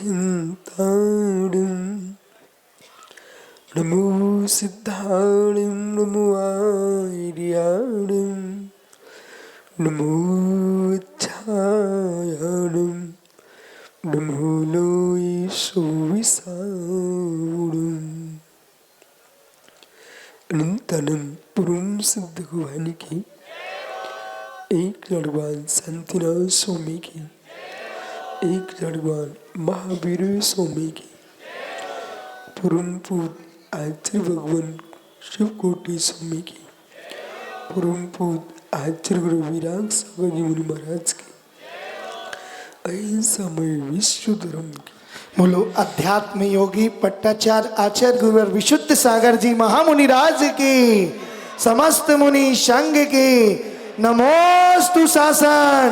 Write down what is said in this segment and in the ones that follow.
अहिंताणं नमो सिद्धाणं नमो आर्याणं नमो छायाणं नमो लोयसोविसाणं अनंतानंद पूर्ण सिद्ध भगवान की, एक भगवान शांतिनाथ स्वामी की, एक भगवान महावीर स्वामी की, पूर्ण पूत आचार्य भगवान शिवकोटि स्वामी की, पूर्ण पूत आचार्य गुरु विराग सागर जी मुनि महाराज की, अहिंसामय विश्व धर्म की। बोलो अध्यात्म योगी पट्टाचार्य आचार्य गुरुवर विशुद्ध सागर जी महामुनि राज की, समस्त मुनि संघ की नमोस्तु शासन,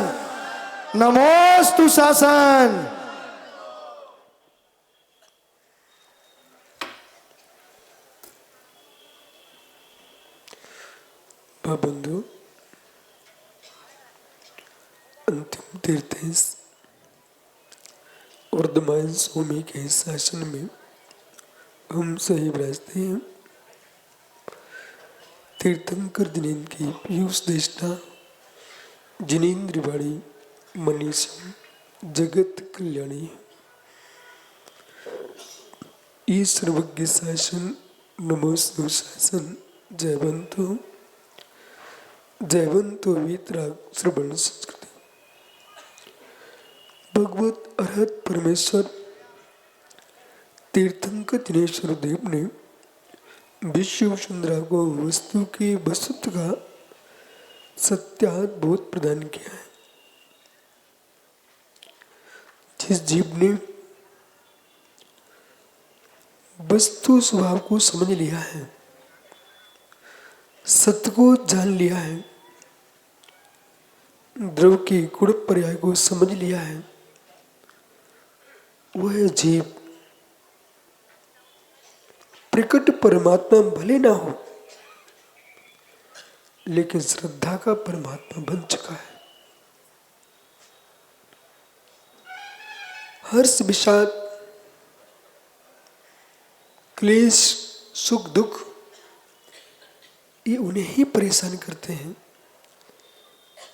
नमोस्तु शासन। बंधु, अंतिम तीर्थ वर्धमान स्वामी के शासन में हम सही विराजते हैं। तीर्थंकर जिनेन्द्र की पीयूष देष्टा जिनेन्द्र वाणी मनीषा जगत कल्याणी, ई सर्वज्ञ शासन नमोस्तु शासन। जयवंतो वीतराग श्रवण संस्कृति। भगवत अरहत परमेश्वर तीर्थंकर दिनेश्वर देव ने विश्व सुंदरा को वस्तु के वस्तुत्व का सत्याद्भुत प्रदान किया है। जिस जीव ने वस्तु स्वभाव को समझ लिया है, सत्य को जान लिया है, द्रव के गुण पर्याय को समझ लिया है, वह जीव प्रकट परमात्मा भले ना हो, लेकिन श्रद्धा का परमात्मा बन चुका है। हर्ष विषाद क्लेश सुख दुख ये उन्हें ही परेशान करते हैं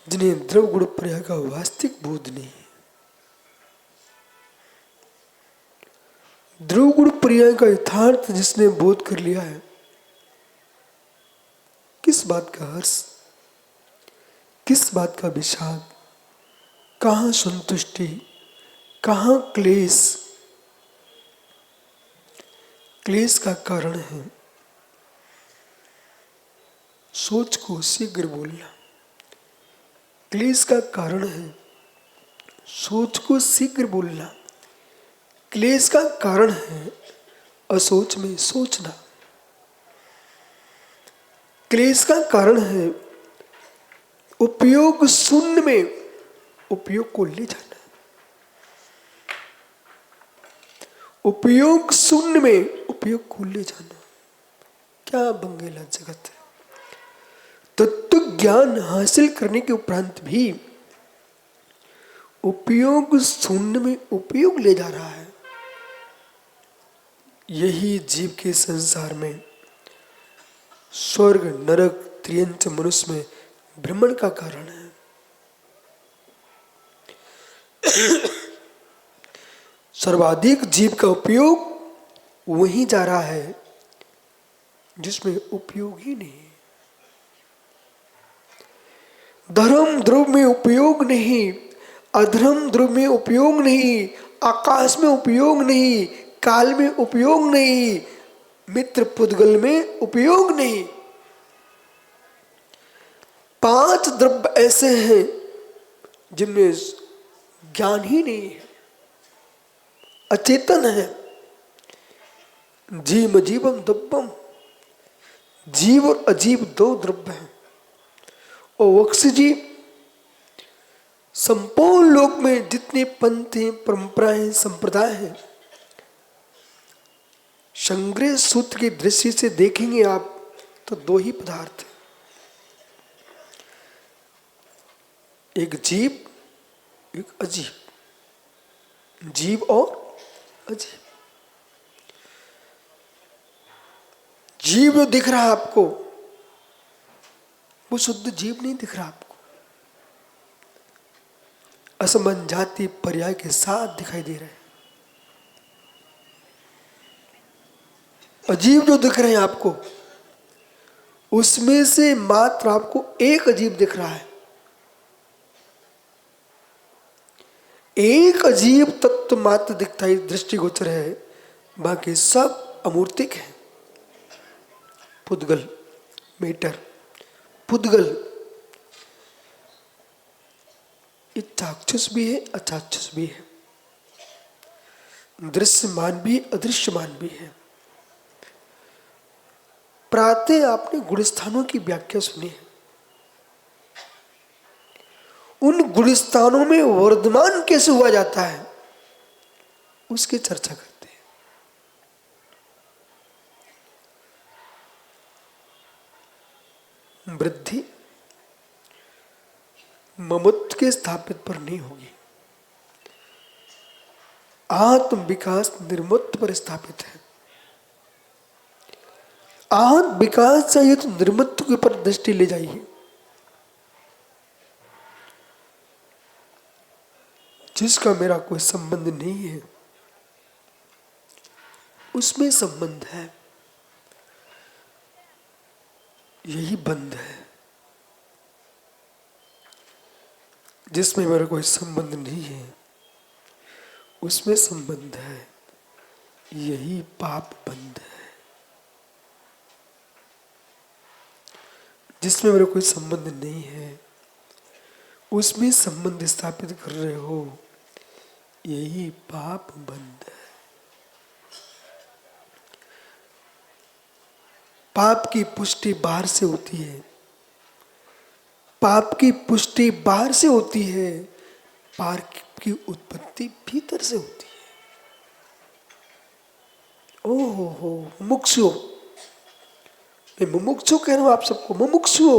जिन्हें द्रव गुण पर्याय का वास्तविक बोध नहीं है। द्रव गुण पर्याय का यथार्थ जिसने बोध कर लिया है, किस बात का हर्ष, किस बात का विषाद, कहाँ संतुष्टि, कहाँ क्लेश। क्लेश का कारण है सोच को शीघ्र बोलना। क्लेश का कारण है सोच को शीघ्र बोलना। क्लेश का कारण है असोच में सोचना। क्लेश का कारण है उपयोग शून्य में उपयोग को ले जाना। उपयोग शून्य में उपयोग को ले जाना। क्या बंगेला जगत है। तत्व ज्ञान हासिल करने के उपरांत भी उपयोग शून्य में उपयोग ले जा रहा है। यही जीव के संसार में स्वर्ग नरक त्रियंच मनुष्य में भ्रमण का कारण है। सर्वाधिक जीव का उपयोग वहीं जा रहा है जिसमें उपयोग ही नहीं। धर्म ध्रुव में उपयोग नहीं, अधर्म ध्रुव में उपयोग नहीं, आकाश में उपयोग नहीं, काल में उपयोग नहीं, मित्र पुद्गल में उपयोग नहीं। 5 द्रव्य ऐसे हैं जिनमें ज्ञान ही नहीं है, अचेतन है। जीव अजीवम दब्बम, जीव और अजीव 2 द्रव्य हैं। और वक्ष जी संपूर्ण लोक में जितने पंथ हैं, परंपराएं, संप्रदाय हैं, संग्रह सूत्र की दृष्टि से देखेंगे आप तो 2 ही पदार्थ हैं, एक जीव, एक अजीव। जीव और अजीब। जीव जो दिख रहा है आपको, वो शुद्ध जीव नहीं दिख रहा आपको, असमन जाति पर्याय के साथ दिखाई दे रहे हैं। अजीब जो दिख रहे हैं आपको, उसमें से मात्र आपको एक अजीब दिख रहा है। एक अजीब तत्व मात्र दिखता दृष्टिगोचर है, बाकी सब अमूर्तिक है। पुद्गल, मेटर, पुद्गल इच्छाक्षुष भी है, अचाक्षुष भी है, दृश्यमान भी, अदृश्यमान भी है। प्रातः आपने गुणस्थानों की व्याख्या सुनी है। उन गुणस्थानों में वर्धमान कैसे हुआ जाता है, उसकी चर्चा करते हैं। वृद्धि ममत्व के स्थापित पर नहीं होगी, आत्म विकास निर्मत्व पर स्थापित है। आत्म विकास चाहिए तो निर्मत्व के ऊपर दृष्टि ले जाइए। जिसका मेरा कोई संबंध नहीं है, उसमें संबंध है, यही बंध है। जिसमें मेरा कोई संबंध नहीं है, उसमें संबंध है, यही पाप बंध है। जिसमें मेरा कोई संबंध नहीं है, उसमें संबंध स्थापित कर रहे हो, यही पाप बंध है। पाप की पुष्टि बाहर से होती है, पाप की पुष्टि बाहर से होती है, पाप की उत्पत्ति भीतर से होती है। ओहो हो, मुमुक्षु, मैं मुमुक्षु कह रहा हूं आप सबको, मुमुक्षु।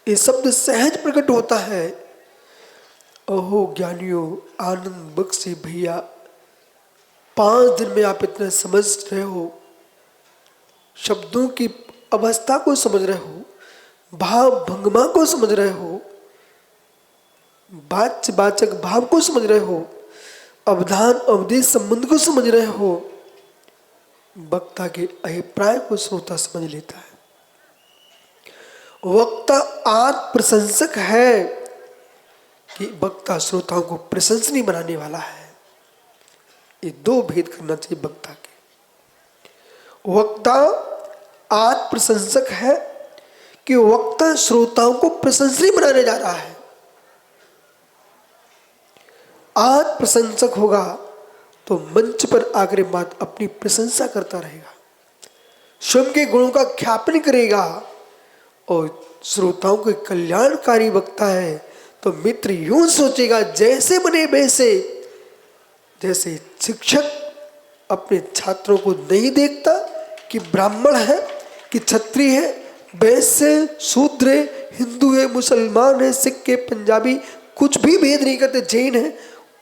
ये शब्द सहज प्रकट होता है। ओहो ज्ञानियों, आनंद बख्शे भैया, 5 दिन में आप इतना समझ रहे हो, शब्दों की अवस्था को समझ रहे हो, भाव भंगमा को समझ रहे हो, वाचक भाव को समझ रहे हो, अवधान अवधेश संबंध को समझ रहे हो। वक्ता के अभिप्राय को श्रोता समझ लेता है। वक्ता आत्म प्रशंसक है कि वक्ता श्रोताओं को प्रशंसनीय बनाने वाला है। ये 2 भेद करना चाहिए वक्ता के। वक्ता आत्म प्रशंसक है कि वक्ता श्रोताओं को प्रशंसनीय बनाने जा रहा है। आत्म प्रशंसक होगा तो मंच पर आकर बात अपनी प्रशंसा करता रहेगा, स्वयं के गुणों का ख्यापन करेगा। और श्रोताओं के कल्याणकारी वक्ता है तो मित्र यूं सोचेगा जैसे बने वैसे। जैसे शिक्षक अपने छात्रों को नहीं देखता कि ब्राह्मण है कि क्षत्रिय है, वैश्य शूद्र है, हिंदू है, मुसलमान है, सिख है, पंजाबी, कुछ भी भेद नहीं करते, जैन है,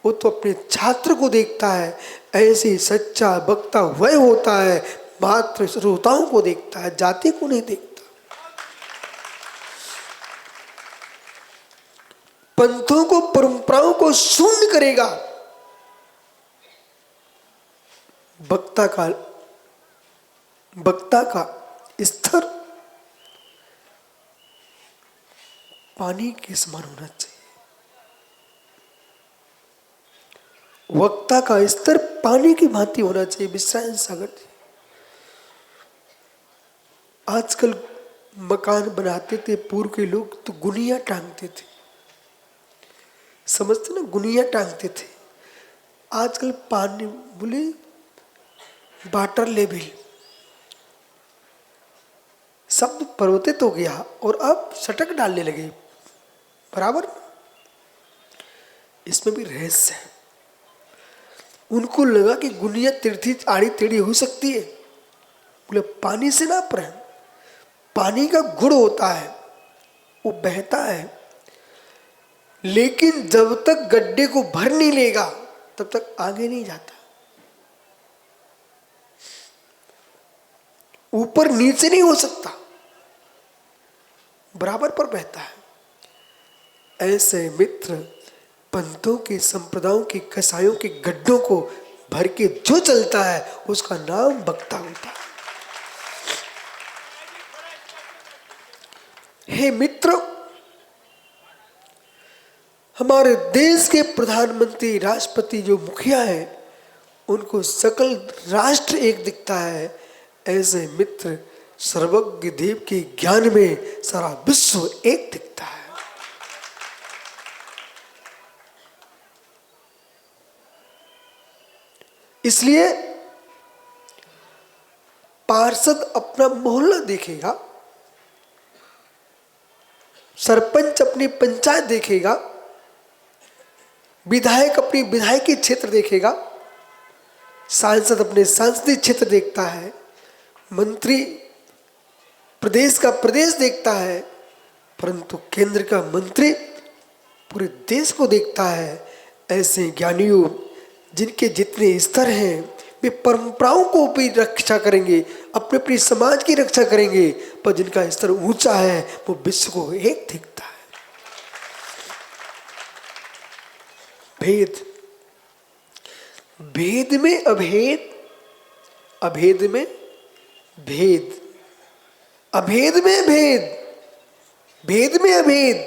वो तो अपने छात्र को देखता है। ऐसे सच्चा वक्ता वह होता है मात्र श्रोताओं को देखता है, जाति को नहीं देखता। पंथों को परंपराओं को शून्य करेगा। वक्ता का स्तर पानी के समान होना चाहिए। वक्ता का स्तर पानी की भांति होना चाहिए। विश्राम सागर जी आजकल मकान बनाते थे पूर्व के लोग तो गुनिया टांगते थे, समझते ना, गुनिया टांगते थे। आजकल पानी बोले वाटर लेवल शब्द परिवर्तित हो गया और अब शटक डालने लगे बराबर। इसमें भी रहस्य है। उनको लगा कि गुनिया तिरछी आड़ी टेढ़ी हो सकती है, बोले पानी से ना पर पानी का गुण होता है, वो बहता है, लेकिन जब तक गड्ढे को भर नहीं लेगा तब तक आगे नहीं जाता, ऊपर नीचे नहीं हो सकता, बराबर पर बहता है। ऐसे मित्र पंथों के, संप्रदायों के, कसायों के गड्ढों को भर के जो चलता है उसका नाम वक्ता होता है। हे मित्र, हमारे देश के प्रधानमंत्री, राष्ट्रपति, जो मुखिया है, उनको सकल राष्ट्र एक दिखता है। ऐसे मित्र सर्वज्ञ देव के ज्ञान में सारा विश्व एक दिखता है। इसलिए पार्षद अपना मोहल्ला देखेगा, सरपंच अपनी पंचायत देखेगा, विधायक अपनी विधायकी क्षेत्र देखेगा, सांसद अपने सांसदीय क्षेत्र देखता है, मंत्री प्रदेश का प्रदेश देखता है, परंतु केंद्र का मंत्री पूरे देश को देखता है। ऐसे ज्ञानियों जिनके जितने स्तर हैं वे परंपराओं को भी रक्षा करेंगे, अपने अपने समाज की रक्षा करेंगे, पर जिनका स्तर ऊंचा है वो विश्व को एक दिखता है। भेद, भेद में अभेद, अभेद में भेद, अभेद में भेद, भेद में अभेद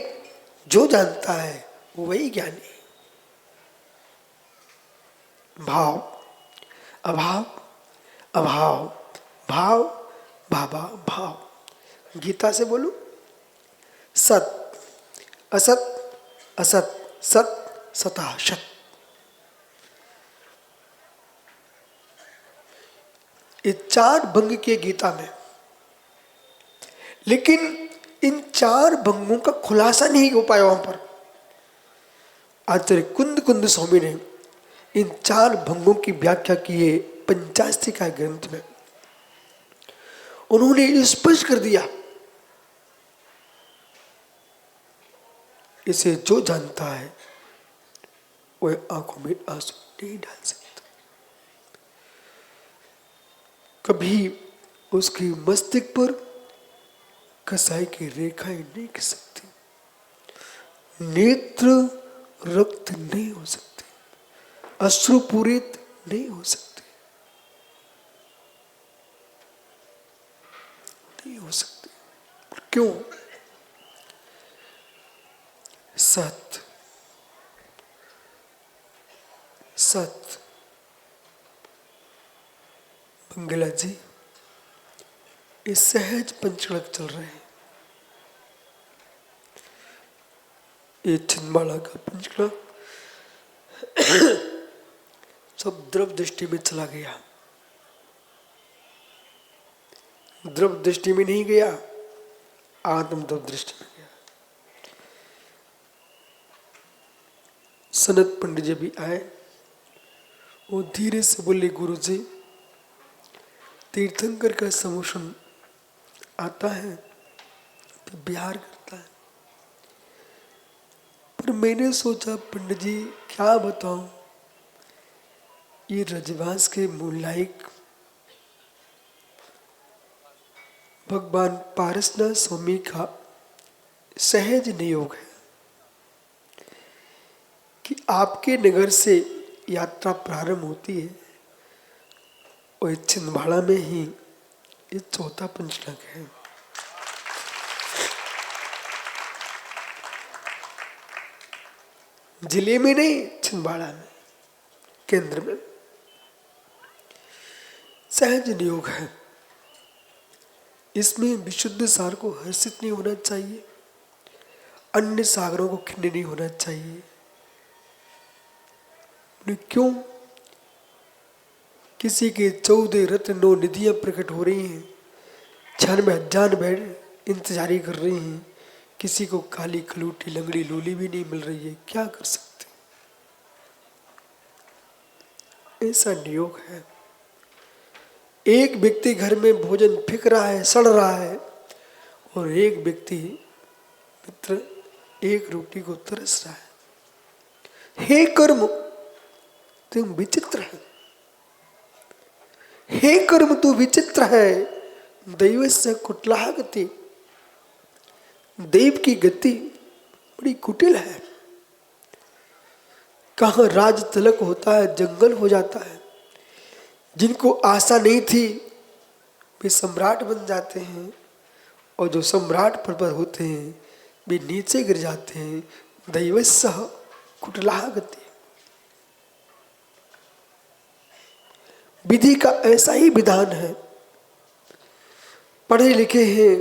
जो जानता है वो वही ज्ञानी। भाव, अभाव, अभाव, भाव, भाभा, भाव। गीता से बोलूं, सत, असत, असत, सत, सता, शत। ये 4 भंग के गीता में, लेकिन इन 4 भंगों का खुलासा नहीं हो पाया वहां पर। आचार्य कुंद कुंद स्वामी ने इन 4 भंगों की व्याख्या की है पंचास्तिका ग्रंथ में। उन्होंने स्पष्ट कर दिया, इसे जो जानता है वह आंखों में आंसू नहीं डाल सकता, कभी उसकी मस्तिष्क पर कसाई की रेखाएं नहीं खिंच सकती, नेत्र रक्त नहीं हो सकते, अश्रुपूरित नहीं हो सकते, नहीं हो सकते। क्यों? सत, सत। मंगला जी, ये सहज पंचड़क चल रहे हैं। ये छिंदवाड़ा का पंचड़क सब द्रव दृष्टि में चला गया, द्रव दृष्टि में नहीं गया, आत्म द्रव दृष्टि में गया। सनत पंडित जी भी आए, वो धीरे से बोले, गुरु जी, तीर्थंकर का समोशन आता है तो बिहार करता है, पर मैंने सोचा पंडित जी क्या बताऊं, ये रजवास के मूलायक भगवान पारसनाथ स्वामी का सहज नियोग है कि आपके नगर से यात्रा प्रारंभ होती है और छिंदवाड़ा में ही ये 4था पंचड़क है। जिले में नहीं, छिंदवाड़ा में, केंद्र में सहज नियोग है। इसमें विशुद्ध सार को हर्षित नहीं होना चाहिए, अन्य सागरों को खिन्न नहीं होना चाहिए। क्यों? किसी के 14 रत्न 9 निधियां प्रकट हो रही हैं, 96,000 बेड इंतजारी कर रही हैं, किसी को काली खलूटी लंगड़ी लोली भी नहीं मिल रही है, क्या कर सकते? ऐसा नियोग है। एक व्यक्ति घर में भोजन फेंक रहा है, सड़ रहा है, और एक व्यक्ति मित्र एक रोटी को तरस रहा है। हे कर्म, तुम विचित्र है, हे कर्म तू विचित्र है। दैवस्य कुटिला गति, देव की गति बड़ी कुटिल है। कहाँ राज तिलक होता है, जंगल हो जाता है। जिनको आशा नहीं थी वे सम्राट बन जाते हैं, और जो सम्राट पद पर होते हैं वे नीचे गिर जाते हैं। दैवस्य कुटिला गति, विधि का ऐसा ही विधान है। पढ़े लिखे हैं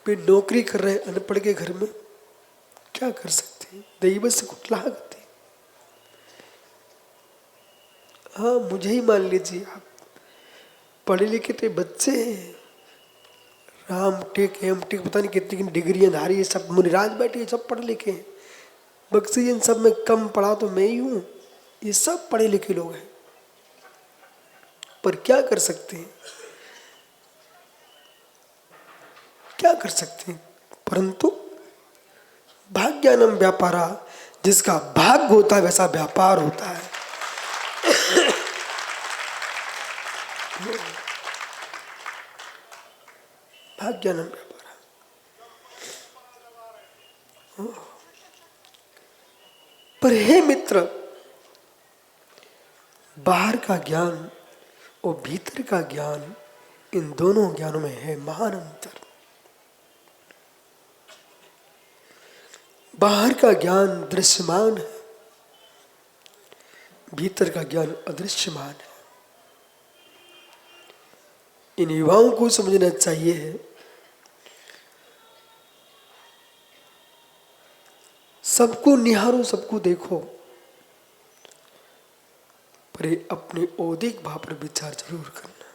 वे नौकरी कर रहे हैं अनपढ़ के घर में, क्या कर सकते हैं। दैवस्य कुटिला गति। हाँ, मुझे ही मान लीजिए, आप पढ़े लिखे थे बच्चे हैं, राम टेक एम टेक पता नहीं कितनी कितनी डिग्रियां धारी है, सब मुनिराज बैठे हैं, सब पढ़े लिखे हैं। बक्सी इन सब में कम पढ़ा तो मैं ही हूँ, ये सब पढ़े लिखे लोग हैं। पर क्या कर सकते हैं, क्या कर सकते हैं। परंतु भाग्यानम व्यापारा, जिसका भाग्य होता है वैसा व्यापार होता है। भाग्यानम व्यापारा। पर हे मित्र, बाहर का ज्ञान और भीतर का ज्ञान, इन दोनों ज्ञानों में है महान अंतर। बाहर का ज्ञान दृश्यमान है, भीतर का ज्ञान अदृश्यमान है। इन युवाओं को समझना चाहिए है, सबको निहारो, सबको देखो, पर अपने औदिक भाव पर विचार जरूर करना।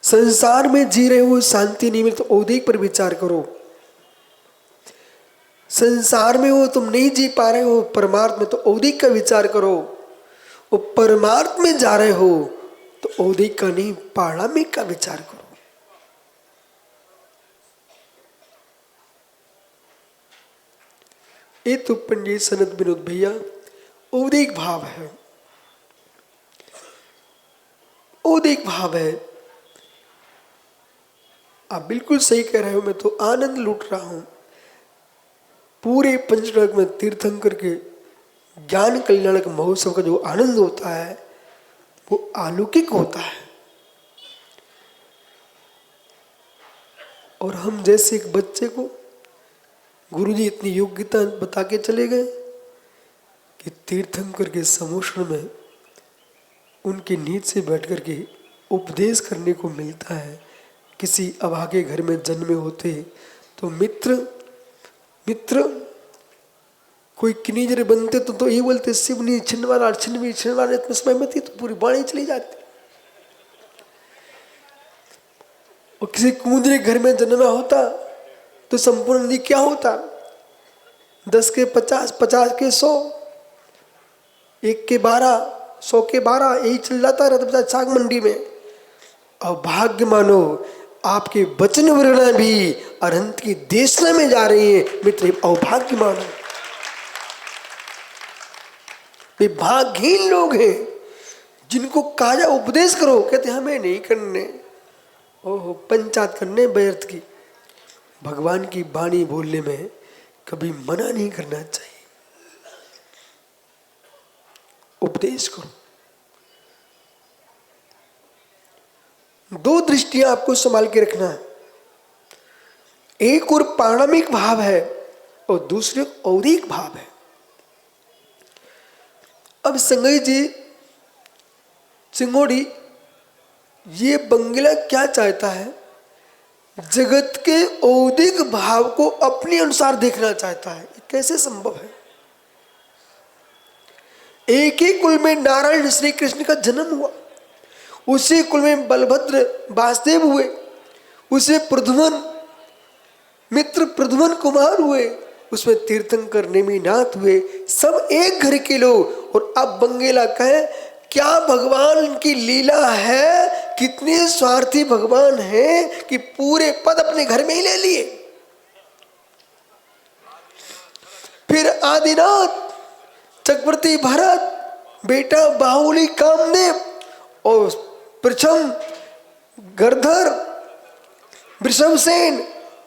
संसार में जी रहे हो, शांति नहीं मिले तो औदिक पर विचार करो। संसार में हो, तुम नहीं जी पा रहे हो परमार्थ में, तो औदिक का विचार करो। और परमार्थ में जा रहे हो तो औदिक का नहीं, पारमिक का विचार करो। ये तो पंडित सनत विनोद भैया औदिक भाव है, औदिक भाव है। आप बिल्कुल सही कह रहे हो, मैं तो आनंद लूट रहा हूं। पूरे पंचनरक में तीर्थंकर के ज्ञान कल्याणक महोत्सव का जो आनंद होता है वो अलौकिक होता है। और हम जैसे एक बच्चे को गुरुजी इतनी योग्यता बता के चले गए कि तीर्थंकर के समोषण में उनके नीचे बैठ कर के उपदेश करने को मिलता है। किसी अभागे घर में जन्मे होते तो मित्र कोई किनीजरे बनते तो ये बोलते शिवनी छिनवारा छिनवी छिनवारा, इतने समय में थी तो पूरी बाणी चली जाती। और किसी कुंजरे घर में जन्मा होता तो संपूर्ण नदी क्या होता, 10 के 50, 50 के 100, 1 के 12, 100 के 12, यही चल जाता रहता साग मंडी में। और भाग्य मानो आपके वचन वृणा भी अरहंत की देशना में जा रही है मित्र, अभाग्य मानो। वे भाग्यहीन लोग हैं जिनको काजा उपदेश करो, कहते हमें नहीं करने। ओहो, पंचायत करने व्यर्थ की। भगवान की वाणी बोलने में कभी मना नहीं करना चाहिए। उपदेश करो। 2 दृष्टियां आपको संभाल के रखना है। एक और पारमिक भाव है और दूसरे औदिक भाव है। अब संगई जी चिंगोड़ी ये बंगला क्या चाहता है, जगत के औदिक भाव को अपने अनुसार देखना चाहता है। कैसे संभव है। एक ही कुल में नारायण श्री कृष्ण का जन्म हुआ, उसी कुल में बलभद्र वासुदेव हुए, उसे प्रद्युम्न मित्र प्रद्युम्न कुमार हुए, उसमें तीर्थंकर नेमिनाथ हुए, सब एक घर के लोग। और अब बंगेला कहे क्या भगवान की लीला है, कितने स्वार्थी भगवान हैं कि पूरे पद अपने घर में ही ले लिए। फिर आदिनाथ चक्रवर्ती भरत, बेटा बाहुली कामदेव और प्रथम गरधर वृषभसेन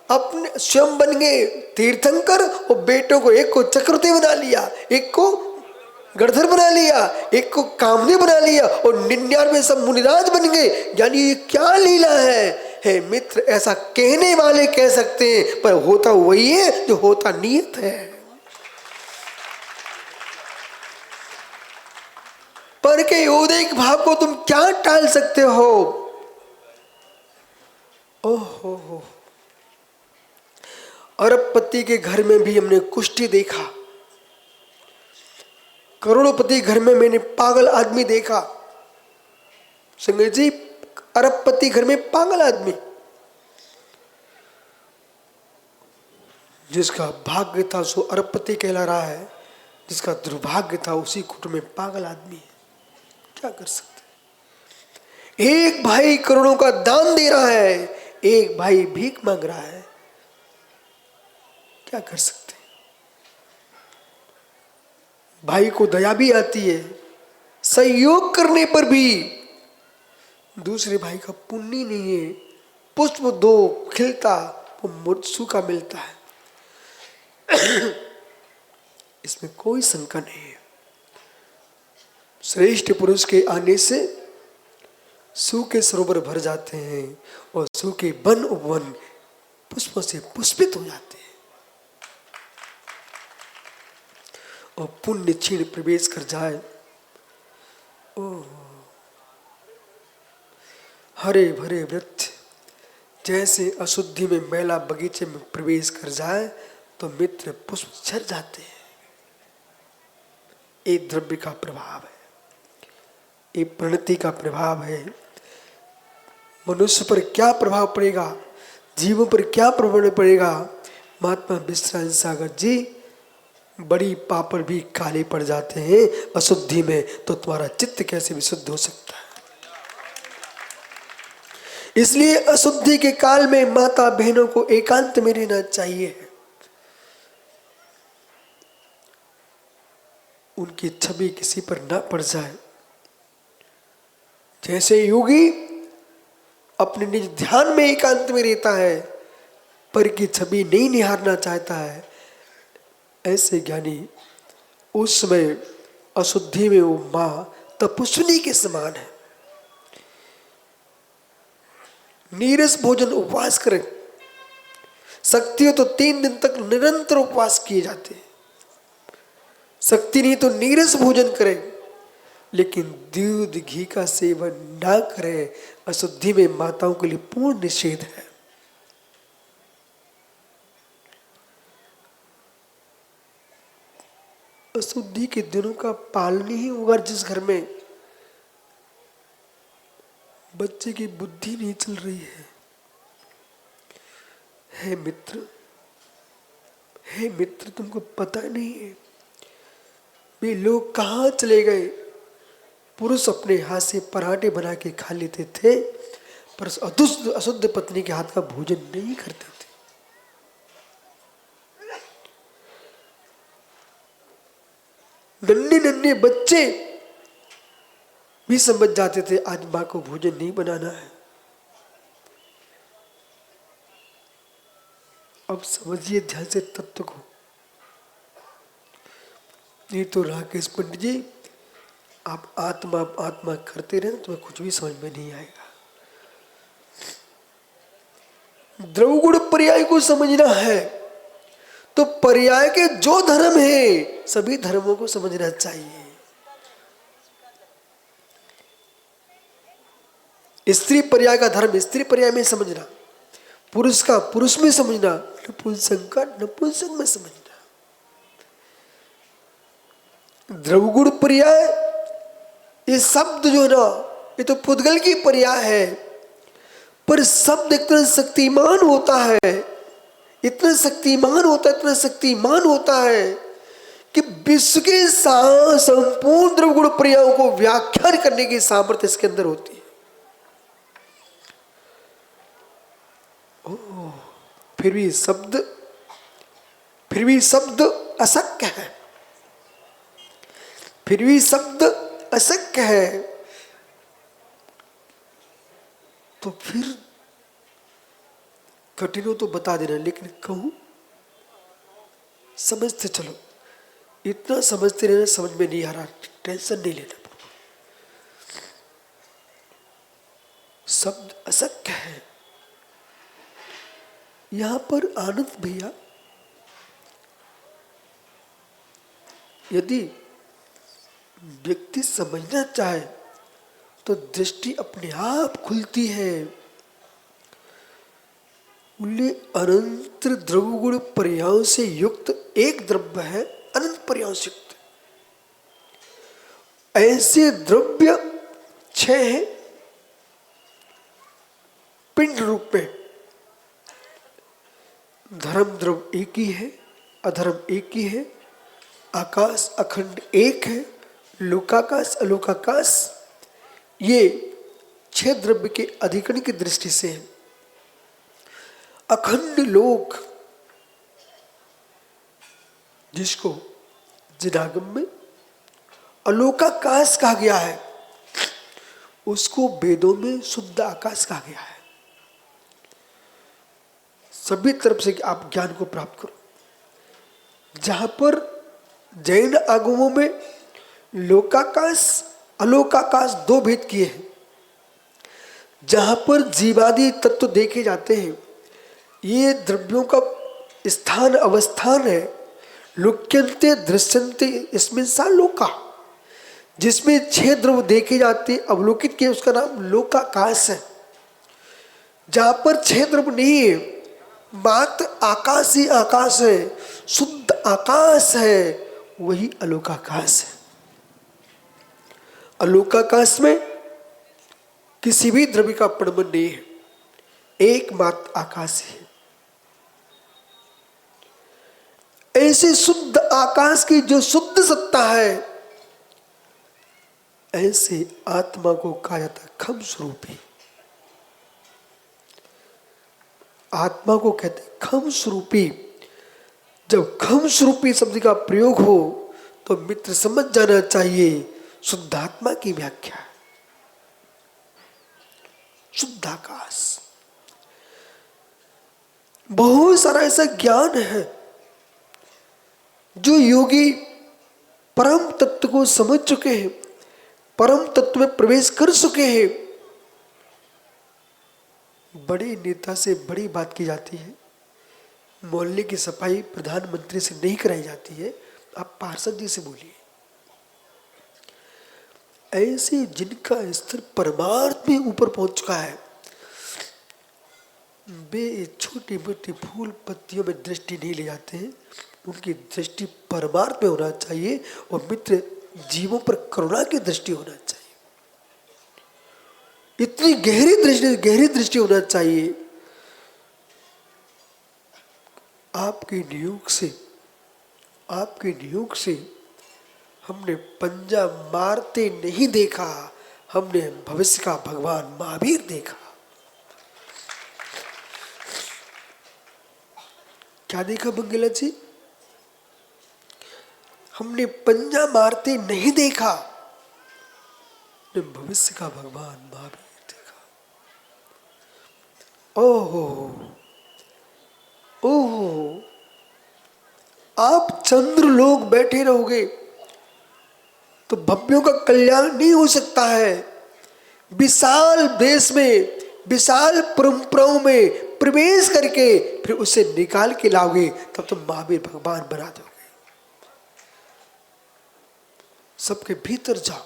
अपने स्वयं बन गए तीर्थंकर और बेटों को एक को चक्रवर्ती बना लिया, एक को गणधर बना लिया, एक को कामदेव बना लिया और 99 सब मुनिराज बन गए। यानी ये क्या लीला है मित्र, ऐसा कहने वाले कह सकते हैं पर होता वही है जो होता नियत है। पर के उदयिक भाव को तुम क्या टाल सकते हो। ओहो, अरबपति के घर में भी हमने कुष्ठी देखा, करोड़पति घर में मैंने पागल आदमी देखा। संजय जी, अरबपति घर में पागल आदमी, जिसका भाग्य था सो अरबपति कहला रहा है, जिसका दुर्भाग्य था उसी कुट में पागल आदमी है। क्या कर सकते। एक भाई करोड़ों का दान दे रहा है, एक भाई भीख मांग रहा है। क्या कर सकते। भाई को दया भी आती है, सहयोग करने पर भी दूसरे भाई का पुण्य नहीं है। पुष्प दो खिलता वो मुर्सू का मिलता है। इसमें कोई शंका नहीं है। श्रेष्ठ पुरुष के आने से सूखे सरोवर भर जाते हैं और सूखे वन उपवन पुष्पों से पुष्पित हो जाते हैं और पुण्य क्षीण प्रवेश कर जाए। ओह, हरे भरे वृक्ष जैसे अशुद्धि में मैला बगीचे में प्रवेश कर जाए तो मित्र पुष्प झड़ जाते हैं। एक द्रव्य का प्रभाव है, एक प्रणति का प्रभाव है। मनुष्य पर क्या प्रभाव पड़ेगा, जीवों पर क्या प्रभाव पड़ेगा। महात्मा विश्रांत सागर जी, बड़ी पापड़ भी काले पड़ जाते हैं अशुद्धि में, तो तुम्हारा चित्त कैसे विशुद्ध हो सकता है। इसलिए अशुद्धि के काल में माता बहनों को एकांत में रहना चाहिए। उनकी छवि किसी पर न पड़ जाए। जैसे योगी अपने निज ध्यान में एकांत में रहता है, पर की छवि नहीं निहारना चाहता है, ऐसे ज्ञानी उस समय अशुद्धि में वो मां तपस्विनी के समान है। नीरस भोजन उपवास करें, शक्ति हो तो 3 दिन तक निरंतर उपवास किए जाते हैं। शक्ति नहीं तो नीरस भोजन करें, लेकिन दूध घी का सेवन ना करें। अशुद्धि में माताओं के लिए पूर्ण निषेध है। अशुद्धि के दिनों का पालन ही होगा जिस घर में बच्चे की बुद्धि नहीं चल रही है। हे मित्र, तुमको पता नहीं है वे लोग कहाँ चले गए। पुरुष अपने हाथ से पराठे बना के खा लेते थे, पर अशुद्ध पत्नी के हाथ का भोजन नहीं करते थे। नन्हे बच्चे भी समझ जाते थे आज मां को भोजन नहीं बनाना है। अब समझिए ध्यान से तत्व को, नहीं तो राकेश पंडित जी आप आत्मा करते रहे तुम्हें कुछ भी समझ में नहीं आएगा। द्रवगुण पर्याय को समझना है तो पर्याय के जो धर्म है सभी धर्मों को समझना चाहिए। स्त्री पर्याय का धर्म स्त्री पर्याय में समझना, पुरुष का पुरुष में समझना, नपुंसक का नपुंसक में समझना। द्रवगुण पर्याय ये शब्द जो है ना, ये तो पुद्गल की पर्याय है, पर शब्द इतना शक्तिमान होता है, इतना शक्तिमान होता है कि विश्व के संपूर्ण द्रवगुण पर्यायों को व्याख्यान करने की सामर्थ्य इसके अंदर होती है। फिर भी शब्द अशक्य है। फिर भी शब्द अशक्य है, तो फिर कठिन हो तो बता देना, लेकिन कहूं समझते चलो, इतना समझते रहना, समझ में नहीं आ रहा टेंशन नहीं लेना। शब्द अशक्य है। यहां पर आनंद भैया, यदि व्यक्ति समझना चाहे तो दृष्टि अपने आप खुलती है। बोले अनंत द्रव्य गुण पर्यायों से युक्त एक द्रव्य है, अनंत पर्यायों से युक्त। ऐसे द्रव्य 6 हैं पिंड रूप में। धर्म द्रव्य एक ही है, अधर्म एक ही है, आकाश अखंड एक है, लोकाकाश अलोकाकाश। ये 6 द्रव्य के अधिकरण की दृष्टि से है। अखंड लोक, जिसको जिनागम में अलोकाकाश कहा गया है, उसको वेदों में शुद्ध आकाश कहा गया है। सभी तरफ से आप ज्ञान को प्राप्त करो। जहां पर जैन आगमों में लोकाकाश अलोकाकाश 2 भेद किए हैं। जहां पर जीवादि तत्व देखे जाते हैं, ये द्रव्यों का स्थान अवस्थान है। लोक्यन्ते दृश्यन्ते इसमें सा लोका, जिसमें 6 द्रव्य देखे जाते अवलोकित किए, उसका नाम लोकाकाश है। जहां पर 6 द्रव्य नहीं है, मात्र आकाश ही आकाश है, शुद्ध आकाश है, वही अलोकाकाश है। अलोकाकाश में किसी भी द्रव्य का प्रबंध नहीं है, एकमात्र आकाश है। ऐसे शुद्ध आकाश की जो शुद्ध सत्ता है, ऐसे आत्मा को कहा जाता है खम स्वरूपी। आत्मा को कहते हैं खम स्वरूपी। जब खम स्वरूपी शब्द का प्रयोग हो तो मित्र समझ जाना चाहिए शुद्धात्मा की व्याख्या है। शुद्धाकाश, बहुत सारा ऐसा ज्ञान है जो योगी परम तत्व को समझ चुके हैं, परम तत्व में प्रवेश कर चुके हैं। बड़े नेता से बड़ी बात की जाती है, मोहल्ले की सफाई प्रधानमंत्री से नहीं कराई जाती है, आप पार्षद जी से बोलिए। ऐसे जिनका स्तर परमार्थ में ऊपर पहुंच चुका है, वे छोटी मोटी फूल पत्तियों में दृष्टि नहीं ले जाते हैं, उनकी दृष्टि परमार्थ में होना चाहिए और मित्र जीवों पर करुणा की दृष्टि होना चाहिए। इतनी गहरी दृष्टि होना चाहिए। आपके नियोग से हमने पंजा मारते नहीं देखा, हमने भविष्य का भगवान महावीर देखा। क्या देखा बंगेला जी? हमने पंजा मारते नहीं देखा, हमने भविष्य का भगवान महावीर देखा। ओहो ओहो, आप चंद्र लोग बैठे रहोगे तो भव्यों का कल्याण नहीं हो सकता है। विशाल देश में, विशाल परंपराओं में प्रवेश करके फिर उसे निकाल के लाओगे, तब तुम महावीर भगवान बना दोगे। सबके भीतर जाओ,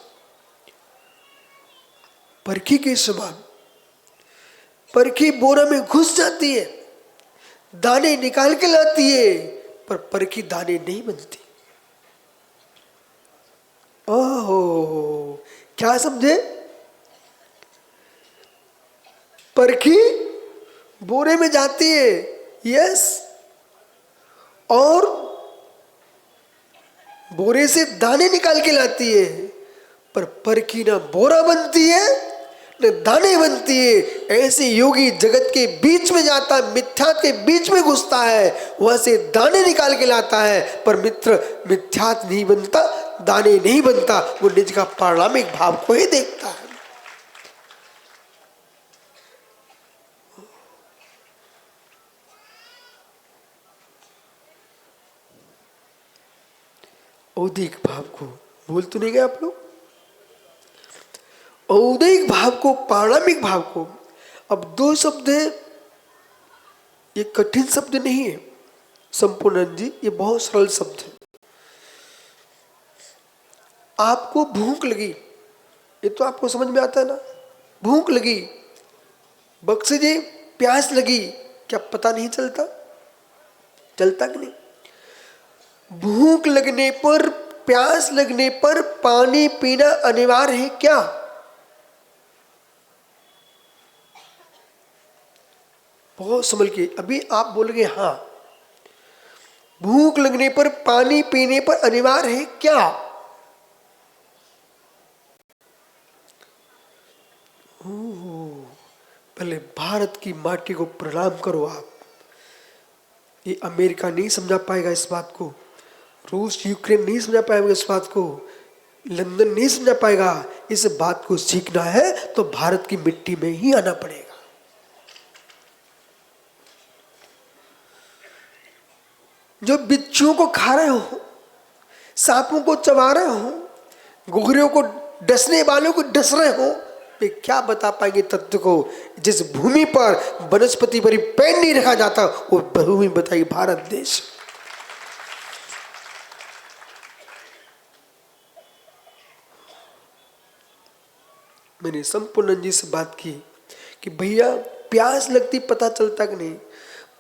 परखी के समान। परखी बोरा में घुस जाती है, दाने निकाल के लाती है, पर परखी दाने नहीं बनती। ओहो, क्या समझे? परखी बोरे में जाती है, यस, और बोरे से दाने निकाल के लाती है, पर परखी ना बोरा बनती है न दाने बनती है। ऐसे योगी जगत के बीच में जाता है, मिथ्यात के बीच में घुसता है, वहां से दाने निकाल के लाता है, पर मित्र मिथ्यात नहीं बनता, दाने नहीं बनता, वो निज का पारलौकिक भाव को ही देखता है। औदिक भाव को बोल तो नहीं गए आप लोग? औदिक भाव को, पारलौकिक भाव को। अब दो शब्द है, ये कठिन शब्द नहीं है संपूर्णानंद जी, ये बहुत सरल शब्द है। आपको भूख लगी, ये तो आपको समझ में आता है ना। भूख लगी, बक्से जी प्यास लगी, क्या पता नहीं चलता? चलता कि नहीं? भूख लगने पर, प्यास लगने पर पानी पीना अनिवार्य है क्या? बहुत समझ के, अभी आप बोलोगे हाँ, भूख लगने पर पानी पीने पर अनिवार्य है क्या? पहले भारत की माटी को प्रणाम करो आप। ये अमेरिका नहीं समझा पाएगा इस बात को, रूस यूक्रेन नहीं समझा पाएगा इस बात को, लंदन नहीं समझा पाएगा। इस बात को सीखना है तो भारत की मिट्टी में ही आना पड़ेगा। जो बिच्छुओं को खा रहे हो, सांपों को चबा रहे हो, घुघरियों को डसने वालों को डस रहे हो, वे क्या बता पाएंगे तत्व को? जिस भूमि पर वनस्पति पर पैर नहीं रखा जाता, वो भूमि बताइए भारत देश। मैंने संपूर्णानंद जी से बात की कि भैया प्यास लगती पता चलता कि नहीं,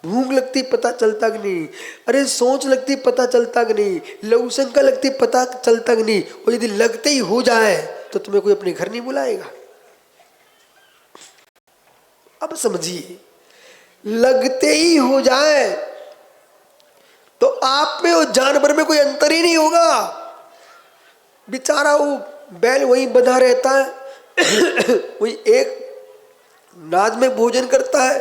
भूख लगती पता चलता कि नहीं, अरे सोच लगती पता चलता कि नहीं, लघु शंका लगती पता चलता कि नहीं। और यदि लगते ही हो जाए तो तुम्हें कोई अपने घर नहीं बुलाएगा। अब समझिए, लगते ही हो जाए तो आप में और जानवर में कोई अंतर ही नहीं होगा। बेचारा वो बैल वहीं बंधा रहता है, वही एक नाद में भोजन करता है,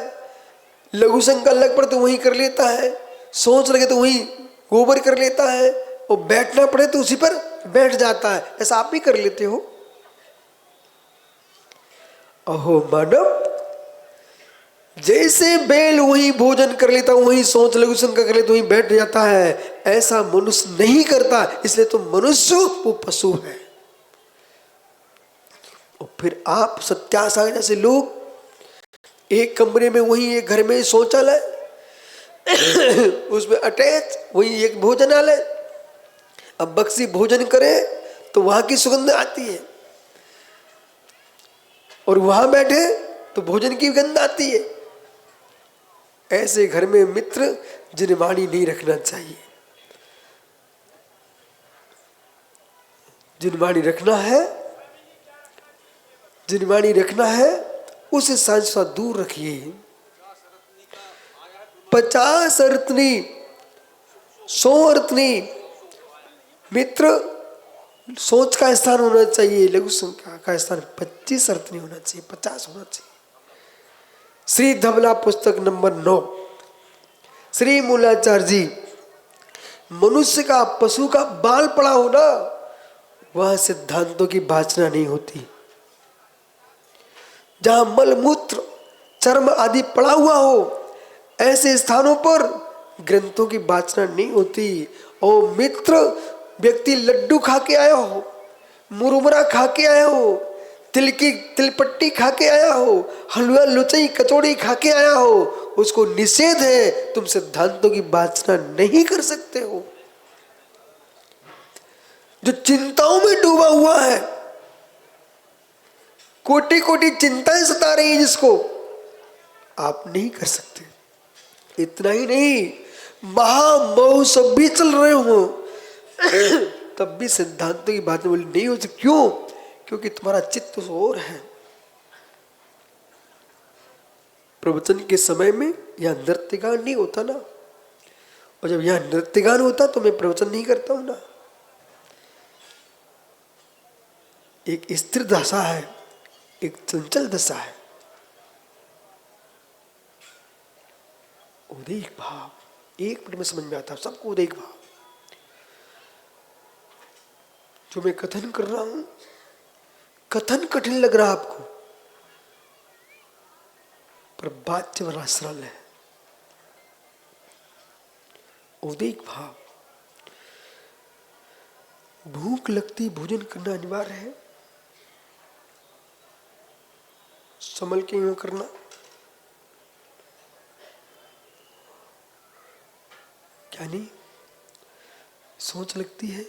लघु शंका लग पड़े तो वहीं कर लेता है, सोच लगे तो वहीं गोबर कर लेता है, और बैठना पड़े तो उसी पर बैठ जाता है। ऐसा आप भी कर लेते हो। अहो मानव, जैसे बैल वहीं भोजन कर लेता, वहीं सोच लघु शंका कर लेता, वहीं बैठ जाता है, ऐसा मनुष्य नहीं करता। इसलिए तो मनुष्य वो पशु है। और फिर आप सत्यासागर जैसे लोग, एक कमरे में वहीं एक घर में शौचालय, उसमें अटैच वहीं एक भोजनालय। अब बक्सी भोजन करे तो वहां की सुगंध आती है, और वहां बैठे तो भोजन की गंध आती है। ऐसे घर में मित्र जिनवाणी नहीं रखना चाहिए। जिनवाणी रखना है, जिनवाणी रखना है, उसे सांझ से दूर रखिए। 50 अर्थनी 100 अर्थनी मित्र सोच का स्थान होना चाहिए, लघु शंका का स्थान 25 अर्थ नहीं होना चाहिए, 50 होना चाहिए। श्री धवला पुस्तक नंबर 9, श्री मूलाचार्य जी, मनुष्य का पशु का बाल पड़ा होना, वह सिद्धांतों की वाचना नहीं होती। जहां मलमूत्र चर्म आदि पड़ा हुआ हो, ऐसे स्थानों पर ग्रंथों की वाचना नहीं होती। और मित्र, व्यक्ति लड्डू खा के आया हो, मुरमुरा खा के आया हो, तिलपट्टी खा के आया हो, हलवा लुचई कचौड़ी खा के आया हो, उसको निषेध है, तुम सिद्धांतों की वाचना नहीं कर सकते हो। जो चिंताओं में डूबा हुआ है, कोटि कोटि चिंताएं सता रही है जिसको, आप नहीं कर सकते। इतना ही नहीं, महामोह सब भी चल रहे हो तब भी सिद्धांतों की बात बोली नहीं हो सकती। क्यों? क्योंकि तुम्हारा चित्त और है। प्रवचन के समय में यह नृत्यगान नहीं होता ना, और जब यह नृत्यगान होता तो मैं प्रवचन नहीं करता हूं ना। एक स्थिर दशा है, एक चंचल दशा है। उदेक भाव 1 मिनट में समझ में आता है सबको। उदेक भाव जो मैं कथन कर रहा हूं, कथन कठिन लग रहा आपको, पर बात बड़ा सरल है। उदिक भाव, भूख लगती भोजन करना अनिवार्य है, संभल के यूं करना। क्या नहीं, सोच लगती है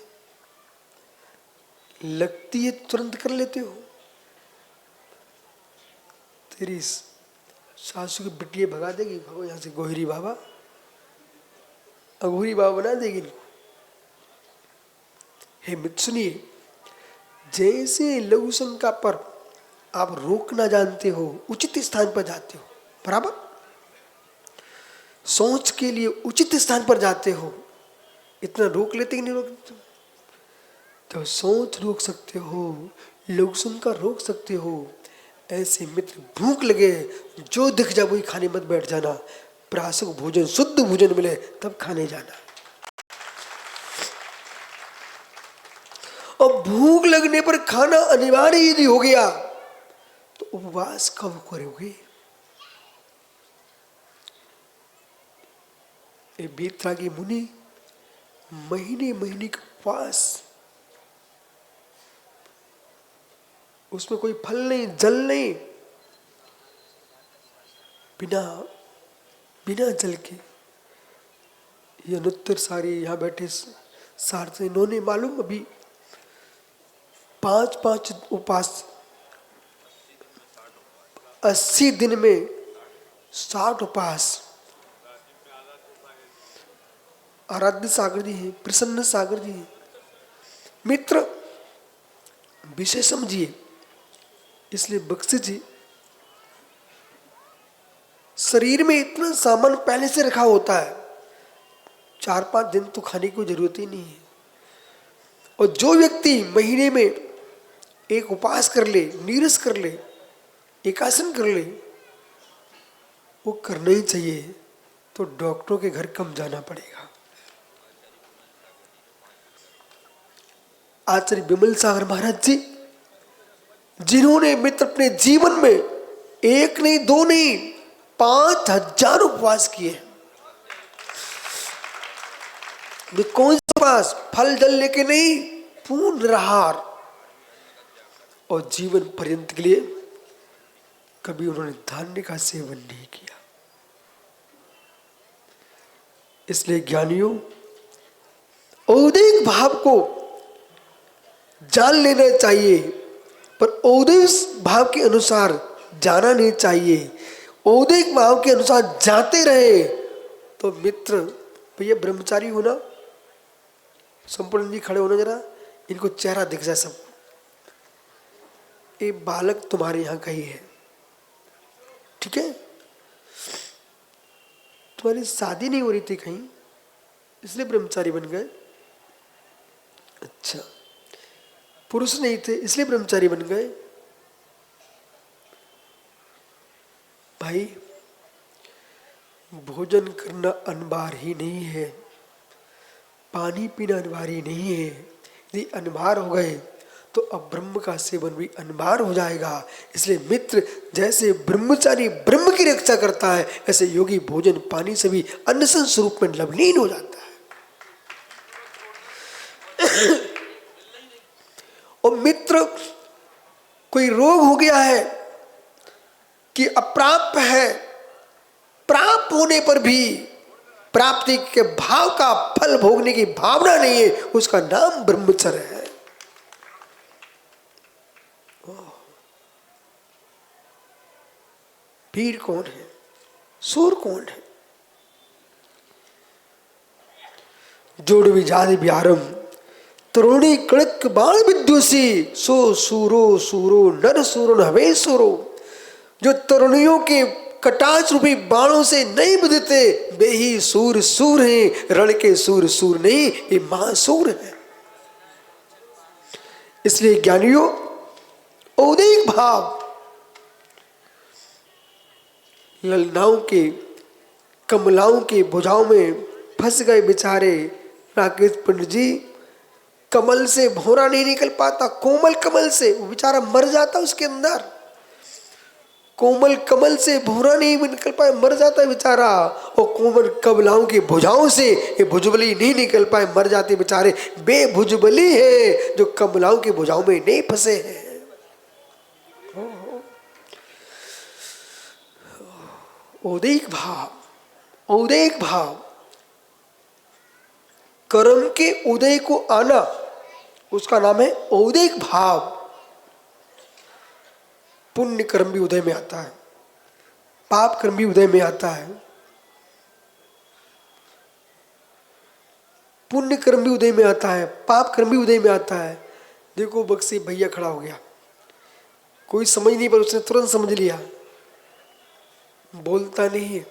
तुरंत कर लेते हो। तेरी सासू की बिटिया भगा देगी, भगो यहां से, गोहरी बाबा, अघोरी बाबा बना देगी इनको। हे मित्र सुनिए, जैसे लघु शंका पर आप रोकना जानते हो, उचित स्थान पर जाते हो, बराबर सोच के लिए उचित स्थान पर जाते हो, इतना रोक लेते कि नहीं रोकते? तो सोच रोक सकते हो, लघु शंका रोक सकते हो। ऐसे मित्र, भूख लगे जो दिख जाए वही खाने मत बैठ जाना, प्रासक भोजन शुद्ध भोजन मिले तब खाने जाना। और भूख लगने पर खाना अनिवार्य यदि हो गया तो उपवास कब करोगे? बेतरागी मुनि महीने महीने का उपवास, उसमें कोई फल नहीं, जल नहीं, बिना जल के ये अनुत्तर सारी यहाँ बैठे सारथी, इन्होंने मालूम अभी 5 उपवास 80 दिन में 60 उपवास। आराध्य सागर जी हैं, प्रसन्न सागर जी हैं। मित्र विषय समझिए, इसलिए बख्शी जी, शरीर में इतना सामान पहले से रखा होता है, 4-5 दिन तो खाने की जरूरत ही नहीं है। और जो व्यक्ति महीने में एक उपवास कर ले, नीरस कर ले, एकासन कर ले, वो करना ही चाहिए। तो डॉक्टरों के घर कम जाना पड़ेगा। आचार्य विमल सागर महाराज जी, जिन्होंने मित्र अपने जीवन में 1 नहीं 2 नहीं 5000 उपवास किए। वे कौन सा उपवास? फल जल लेके नहीं, पूर्ण निराहार। और जीवन पर्यंत के लिए कभी उन्होंने धान्य का सेवन नहीं किया। इसलिए ज्ञानियों, औदिक भाव को जान लेना चाहिए, पर औदिक भाव के अनुसार जाना नहीं चाहिए। औदिक भाव के अनुसार जाते रहे तो मित्र, भैया ब्रह्मचारी होना, संपूर्ण जी खड़े होना, जरा इनको चेहरा दिख जाए सब। ये बालक तुम्हारे यहाँ का ही है, ठीक है? तुम्हारी शादी नहीं हो रही थी कहीं, इसलिए ब्रह्मचारी बन गए। अच्छा, पुरुष नहीं थे इसलिए ब्रह्मचारी बन गए। भाई, भोजन करना अनिवार्य ही नहीं है, पानी पीना अनिवार्य नहीं है। यदि अनिवार्य हो गए तो अब ब्रह्म का सेवन भी अनिवार्य हो जाएगा। इसलिए मित्र, जैसे ब्रह्मचारी ब्रह्म की रक्षा करता है, ऐसे योगी भोजन पानी से भी अनशन स्वरूप में लवलीन हो जाता है। और मित्र, कोई रोग हो गया है कि अप्राप्त है, प्राप्त होने पर भी प्राप्ति के भाव का फल भोगने की भावना नहीं है, उसका नाम ब्रह्मचर्य है। वीर कौन है? सूर कौन है? जोड़ विजाति व्यारम तरुणी कड़क बाण विद्युषी सो सूरो सूरो नर सूरो नवे सूरो। जो तरुणियों के कटाक्ष रूपी बाणों से नहीं बुझते, वे ही सूर सूर हैं। रण के सूर सूर नहीं, ये महासूर है। इसलिए ज्ञानियों, औदिक भाव, ललनाओं के कमलाओं के भुजाओं में फंस गए बेचारे राकेश पंडित जी। कमल से भौरा नहीं निकल पाता, कोमल कमल से वो बेचारा मर जाता उसके अंदर। कोमल कमल से भौरा नहीं निकल पाए, मर जाता है बेचारा। और कोमल कमलाओं की भुजाओं से ये भुजबली नहीं निकल पाए, मर जाते बेचारे। बेभुजबली है जो कमलाओं की भुजाओं में नहीं फंसे हैं। औदेक भाव, औदेक भाव, कर्म के उदय को आना, उसका नाम है औदेक भाव। पुण्य कर्म भी उदय में आता है, पाप कर्म भी उदय में आता है। पुण्य कर्म भी उदय में आता है, पाप कर्म भी उदय में आता है। देखो बक्सी भैया खड़ा हो गया, कोई समझ नहीं पर उसने तुरंत समझ लिया। बोलता नहीं है,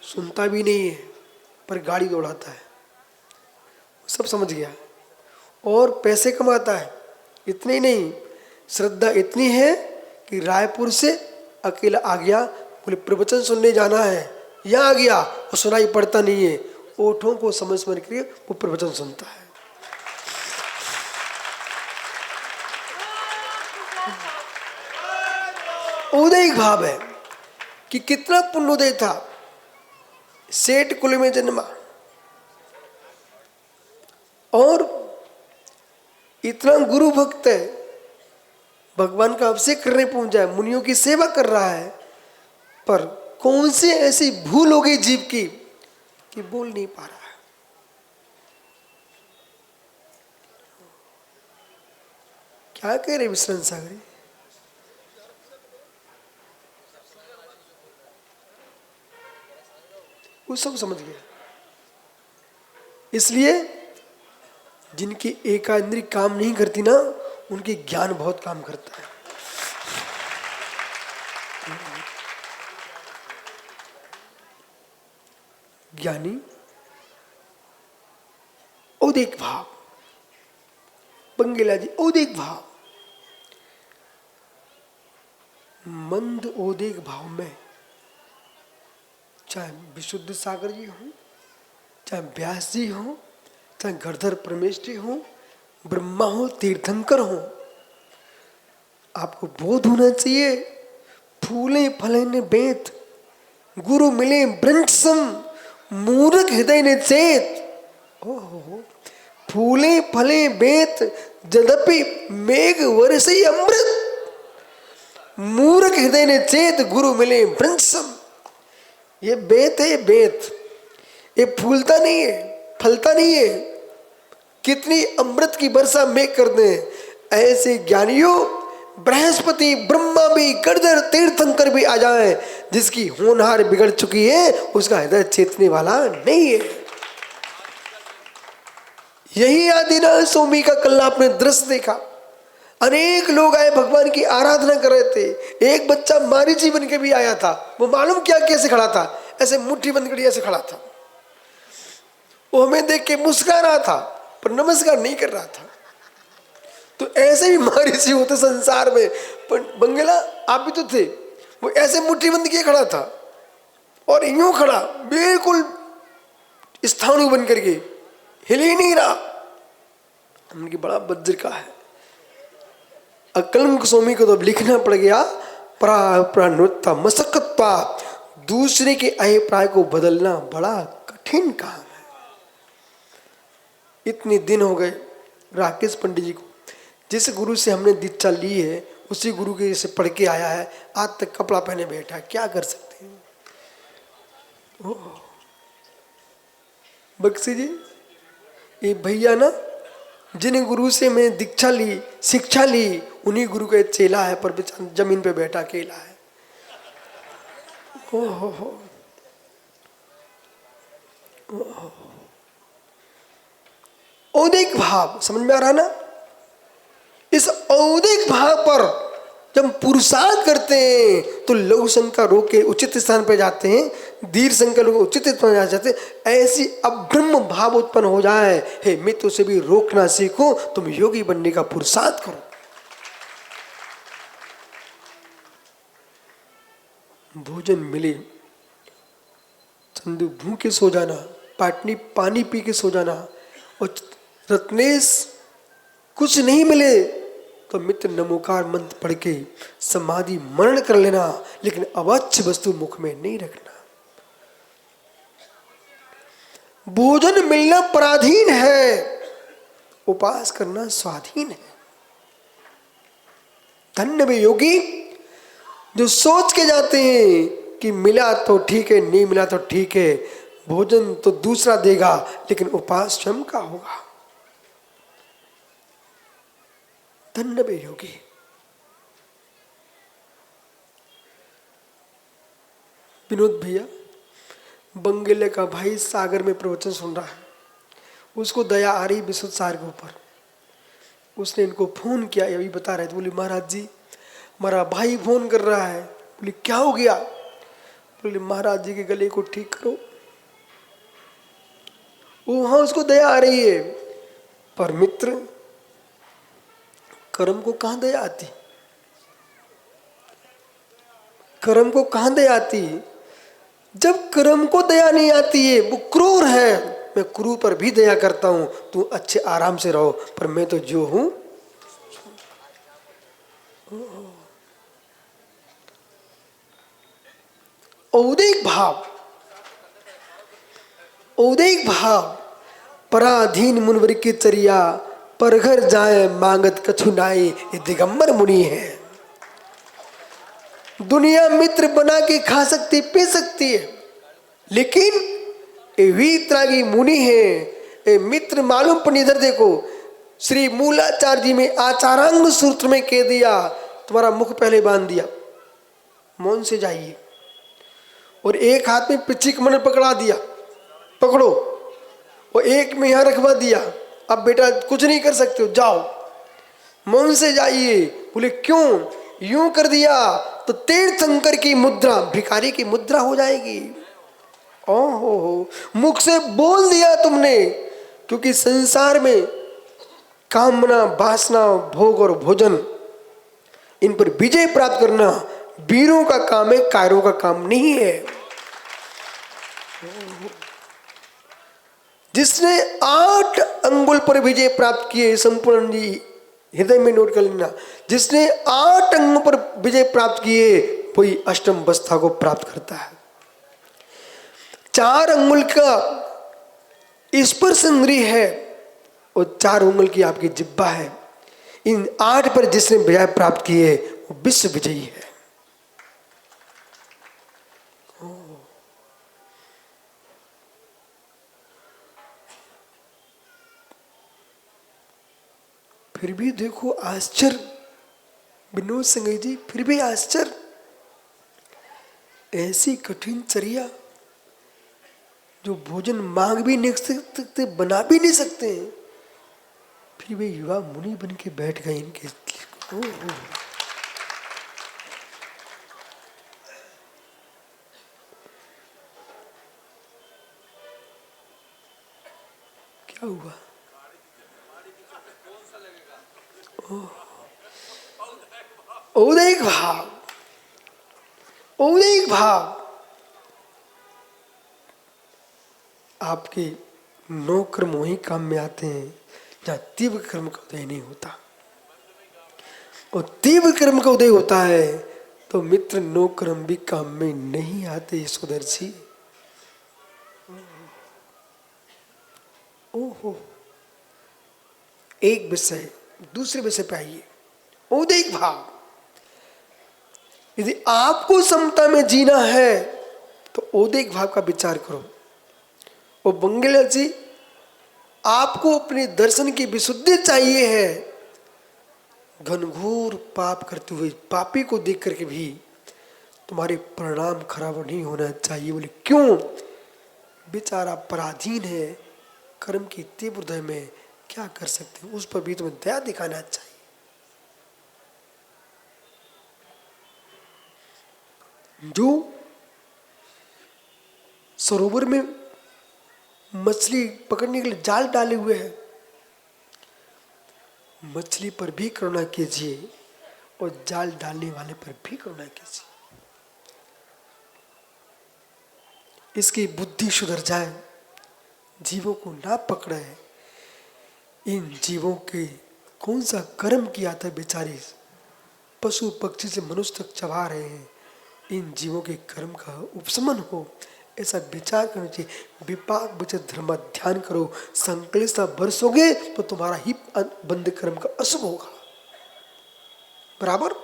सुनता भी नहीं है, पर गाड़ी दौड़ाता है, सब समझ गया। और पैसे कमाता है, इतने ही नहीं, श्रद्धा इतनी है कि रायपुर से अकेला आ गया, बोले प्रवचन सुनने जाना है, यहाँ आ गया और सुनाई पड़ता नहीं है, ओठों को समझ करके वो प्रवचन सुनता है। उदय भाव है कि कितना पुण्योदय था। सेठ कुल में जन्मा और इतना गुरु भक्त है, भगवान का अभिषेक करने पहुंच जाए, मुनियों की सेवा कर रहा है, पर कौन सी ऐसी भूल हो गई जीव की कि बोल नहीं पा रहा है। क्या कह रहे विश्रांत सागरी? वो सब समझ गया। इसलिए जिनकी एकांद्री काम नहीं करती ना, उनकी ज्ञान बहुत काम करता है। ज्ञानी औदेक भाव, बंगेला जी औदेक भाव, मंद औदेक भाव में चाहे विशुद्ध सागर जी हो, चाहे व्यास जी हो, चाहे गढ़धर परमेश जी हो, ब्रह्मा हो, तीर्थंकर हो, आपको बोध होना चाहिए। फूले फले ने बेत, गुरु मिले वृंक्षम, मूर्ख हृदय ने चेत। ओहो, फूले फले बेत यद्यपि मेघ वर्षी अमृत, मूर्ख हृदय ने चेत, गुरु मिले वृंक्षम। ये बेत है, बेत, ये फूलता नहीं है, फलता नहीं है, कितनी अमृत की वर्षा मेघ कर दे। ऐसे ज्ञानियों बृहस्पति ब्रह्मा भी, गढ़धर तीर्थंकर भी आ जाए, जिसकी होनहार बिगड़ चुकी है, उसका हृदय चेतने वाला नहीं है। यही आदिनाथ स्वामी का कल आपने दृश्य देखा। अनेक लोग आए, भगवान की आराधना कर रहे थे। एक बच्चा मारीची बन के भी आया था। वो मालूम क्या कैसे खड़ा था? ऐसे मुट्ठी बंद कर ऐसे खड़ा था। वो हमें देख के मुस्कुरा रहा था, पर नमस्कार नहीं कर रहा था। तो ऐसे भी मारीची होते संसार में। पर बंगला आप भी तो थे। वो ऐसे मुट्ठी बंद किए खड़ा था और यूं खड़ा, बिल्कुल स्थाणु बन करके, हिल ही नहीं रहा। उनकी बड़ा वज्र का है। अकलंक स्वामी को तो लिखना पड़ गया, प्राणोत्ता मशक्कत्वा, दूसरे के अभिप्राय को बदलना बड़ा कठिन काम है। इतने दिन हो गए राकेश पंडित जी को, जिस गुरु से हमने दीक्षा ली है उसी गुरु के से पढ़ के आया है, आज तक कपड़ा पहने बैठा है, क्या कर सकते हैं। बक्सी जी, ये भैया ना, जिन गुरु से मैं दीक्षा ली, शिक्षा ली, उन्हीं गुरु का चेला है, पर जमीन पे बैठा अकेला है। हो औदिक भाव समझ में आ रहा ना? इस औदिक भाव पर जब पुरुषार्थ करते हैं तो लघु शंका रोक के उचित स्थान पर जाते हैं, दीर्घ शंका लोग उचित स्थान पर जाते हैं। ऐसी अब्रह्म भाव उत्पन्न हो जाए, हे मित्र से भी रोकना सीखो, तुम योगी बनने का पुरुषार्थ करो। भोजन मिले, चंदू भूखे सो जाना, पाटनी पानी पी के सो जाना, और रत्नेश कुछ नहीं मिले तो मित्र नमोकार मंत्र पढ़ के समाधि मरण कर लेना, लेकिन अवाच्य वस्तु मुख में नहीं रखना। भोजन मिलना पराधीन है, उपास करना स्वाधीन है। धन्य वे योगी जो सोच के जाते हैं कि मिला तो ठीक है, नहीं मिला तो ठीक है, भोजन तो दूसरा देगा लेकिन उपास स्वयं का होगा। धन्य वे योगी। विनोद भैया बंगले का भाई सागर में प्रवचन सुन रहा है, उसको दया आ रही विशुद्ध सागर के ऊपर। उसने इनको फोन किया, अभी बता रहे थे, बोले महाराज जी हमारा भाई फोन कर रहा है। बोले क्या हो गया? बोले महाराज जी के गले को ठीक करो। वो वहां उसको दया आ रही है, पर मित्र कर्म को कहां दया आती? कर्म को कहां दया आती? जब कर्म को दया नहीं आती है, वो क्रूर है। मैं क्रूर पर भी दया करता हूं, तू अच्छे आराम से रहो, पर मैं तो जो हूं। औदैहिक भाव, औदैहिक भाव, पराधीन मुनवर की चरिया, पर घर जाए मांगत कछु नाई, ये दिगंबर मुनि है। दुनिया मित्र बना के खा सकती, पी सकती है, लेकिन ये वीतरागी मुनि है। ये मित्र मालूम पड़ी। इधर देखो, श्री मूलाचार्य जी में आचारांग सूत्र में कह दिया, तुम्हारा मुख पहले बांध दिया, मौन से जाइए, और एक हाथ में पिच्ची कमर पकड़ा दिया, पकड़ो, और एक में यहां रखवा दिया, अब बेटा कुछ नहीं कर सकते हो, जाओ मौन से जाइए। बोले क्यों? यूं कर दिया तो तीर्थंकर की मुद्रा भिखारी की मुद्रा हो जाएगी। ओहो, मुख से बोल दिया तुमने, क्योंकि संसार में कामना, वासना, भोग और भोजन, इन पर विजय प्राप्त करना वीरों का काम है, कायरों का काम नहीं है। जिसने 8 अंगुल पर विजय प्राप्त किए, संपूर्ण जी हृदय में नोट कर लेना, जिसने 8 अंगों पर विजय प्राप्त किए वही अष्टम अवस्था को प्राप्त करता है। 4 अंगुल का स्पर्श इंद्रिय है और 4 उंगल की आपकी जिह्वा है। इन 8 पर जिसने विजय प्राप्त किए वो विश्व विजयी है। फिर भी देखो आश्चर्य, विनोद संगई जी, फिर भी आश्चर्य, ऐसी कठिन चर्या जो भोजन मांग भी नहीं सकते, बना भी नहीं सकते, फिर वे युवा मुनि बन के बैठ गए इनके। क्या हुआ? औदैहिक भाव, औदैहिक भाव। आपके 9 कर्म वही काम में आते हैं जहां तीव्र कर्म का उदय नहीं होता, और तीव्र कर्म का उदय होता है तो मित्र 9 कर्म भी काम में नहीं आते। सुदर्शी, ओहो, एक विषय दूसरे विषय पे आइए। औदैहिक भाव, यदि आपको समता में जीना है तो औदैहिक भाव का विचार करो। और बंगला जी, आपको अपने दर्शन की विशुद्धि चाहिए है। घनघोर पाप करते हुए पापी को देख करके भी तुम्हारे परिणाम खराब नहीं होना चाहिए। बोले क्यों? बेचारा पराधीन है, कर्म की तीव्र हृदय में क्या कर सकते हो, उस पर भी तुम्हें दया दिखाना चाहिए। जो सरोवर में मछली पकड़ने के लिए जाल डाले हुए हैं, मछली पर भी करुणा कीजिए और जाल डालने वाले पर भी करुणा कीजिए। इसकी बुद्धि सुधर जाए, जीवों को ना पकड़े, इन जीवों के कौन सा कर्म किया था बेचारे, पशु पक्षी से मनुष्य तक चबा रहे हैं, इन जीवों के कर्म का उपशमन हो, ऐसा विचार करना चाहिए। विपाक विचर धर्म ध्यान करो, संकलेशता बरसोगे तो तुम्हारा ही बंद कर्म का अशुभ होगा। बराबर,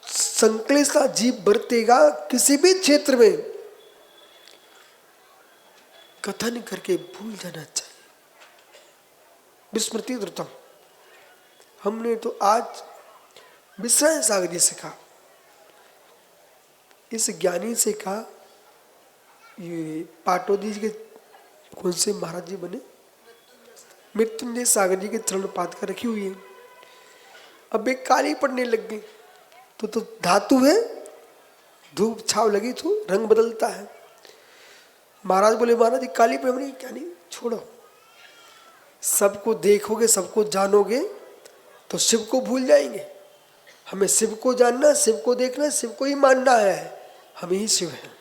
संकलेशता जीव बरतेगा किसी भी क्षेत्र में, कथन करके भूल जाना चाहिए। विस्मृति द्रुतम, हमने तो आज विश्राम सागर जी से कहा, इस ज्ञानी से कहा, ये पाटोदी जी के कौन से महाराज जी बने, मृत्युंजय सागर जी के चरण पाद कर रखी हुई है। अब एक काली पड़ने लग गई तो धातु है, धूप छाव लगी तो रंग बदलता है। महाराज बोले, महाराज जी काली पे हमने क्या नहीं, छोड़ो, सबको देखोगे सबको जानोगे तो शिव को भूल जाएंगे। हमें शिव को जानना, शिव को देखना, शिव को ही मानना है, हम ही शिव हैं।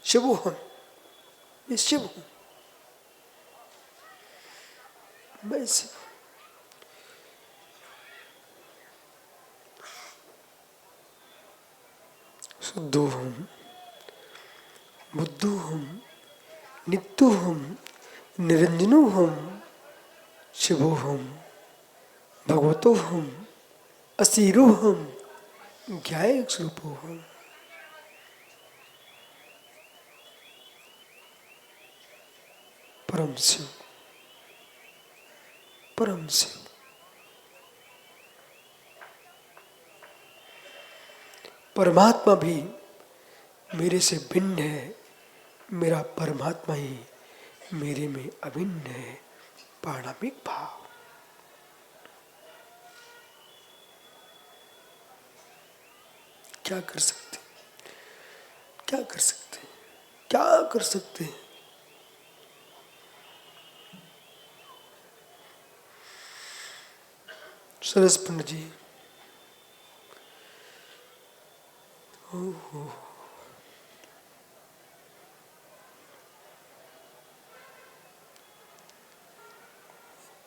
शिव हूं मैं, शिव हूं मैं, शिव। शुद्धोहम बुद्धोहम नित्योहम निरंजनोहम शिवोहम भगवतोहम असीरोहम ज्ञाय स्वरूपोहम। परम शिव, परम शिव। परमात्मा भी मेरे से भिन्न है, मेरा परमात्मा ही मेरे में अभिन्न है। पारमार्थिक भाव, क्या कर सकते, क्या कर सकते, क्या कर सकते हैं। सरस पंडित जी,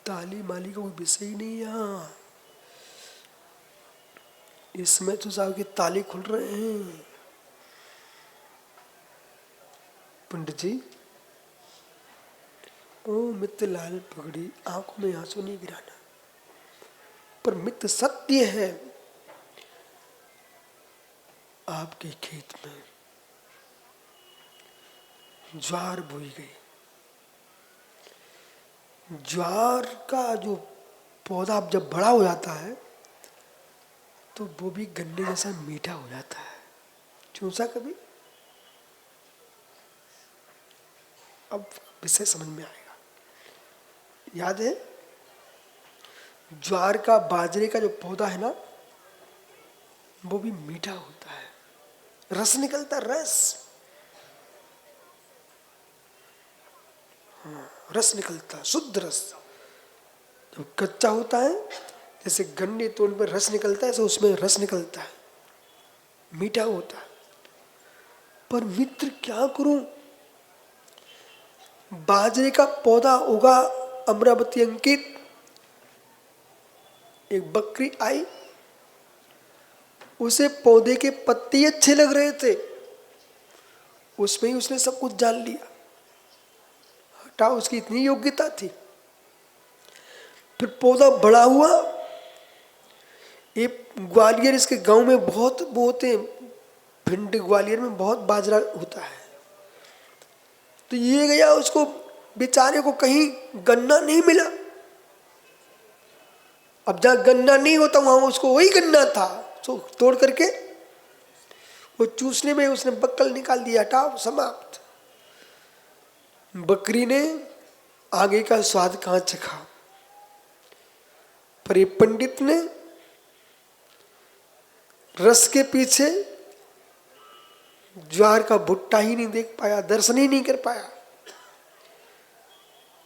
ताली माली का कोई विषय ही नहीं यहाँ। इसमें तो साहब के ताले खुल रहे हैं। पंडित जी, ओ मित्र लाल पगड़ी, आंखों में आंसू नहीं गिराना, पर मित्र सत्य है, आपके खेत में ज्वार बोई गई। ज्वार का जो पौधा जब बड़ा हो जाता है तो वो भी गन्ने जैसा मीठा हो जाता है। चूसा कभी? अब विषय समझ में आएगा। याद है, ज्वार का बाजरे का जो पौधा है ना, वो भी मीठा होता है, रस निकलता, रस, हाँ, रस निकलता, शुद्ध रस। जब कच्चा होता है, जैसे गन्ने तोड़ पर रस निकलता है, ऐसे उसमें रस निकलता है, मीठा होता है। पर मित्र क्या करूं, बाजरे का पौधा उगा, अमरावती अंकित, एक बकरी आई, उसे पौधे के पत्ते अच्छे लग रहे थे, उसमें ही उसने सब कुछ जान लिया। हटा, उसकी इतनी योग्यता थी। फिर पौधा बड़ा हुआ, ये ग्वालियर, इसके गांव में बहुत वो होते हैं, भिंड ग्वालियर में बहुत बाजरा होता है। तो ये गया, उसको बेचारे को कहीं गन्ना नहीं मिला। अब जहाँ गन्ना नहीं होता वहां उसको वही गन्ना था, तो तोड़ करके वो चूसने में उसने बक्कल निकाल दिया, हटाओ, समाप्त। बकरी ने आगे का स्वाद कहाँ चखा, पर ये पंडित ने रस के पीछे ज्वार का भुट्टा ही नहीं देख पाया, दर्शन ही नहीं कर पाया।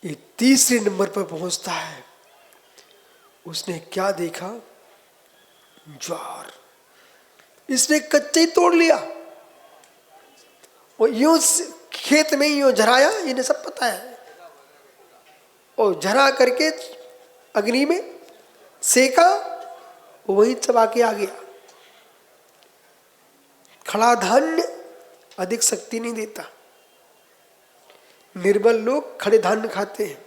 ये तीसरे नंबर पर पहुंचता है, उसने क्या देखा, ज्वार। इसने कच्चे ही तोड़ लिया, वो यूं खेत में यूं झराया, इन्हें सब पता है, और झरा करके अग्नि में सेका, वो वही चबा के आ गया। खड़ा धान्य अधिक शक्ति नहीं देता। निर्बल लोग खड़े धान्य खाते हैं।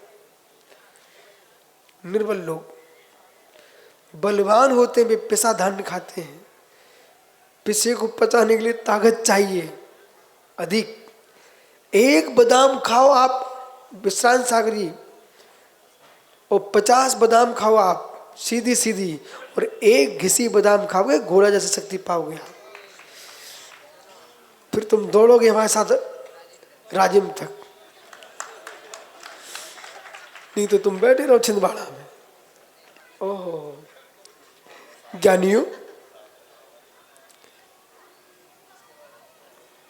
निर्बल लोग, बलवान होते हैं वे पिसा धान्य खाते हैं। पिसे को पचाने के लिए ताकत चाहिए अधिक। एक बादाम खाओ आप विश्रांत सागर जी, और 50 बादाम खाओ आप सीधी सीधी, और एक घिसी बादाम खाओगे घोड़ा जैसी शक्ति पाओगे आप। फिर तुम दौड़ोगे हमारे साथ राजिम तक, नहीं तो तुम बैठे रहो छिंदवाड़ा में। ओहो ज्ञानियों,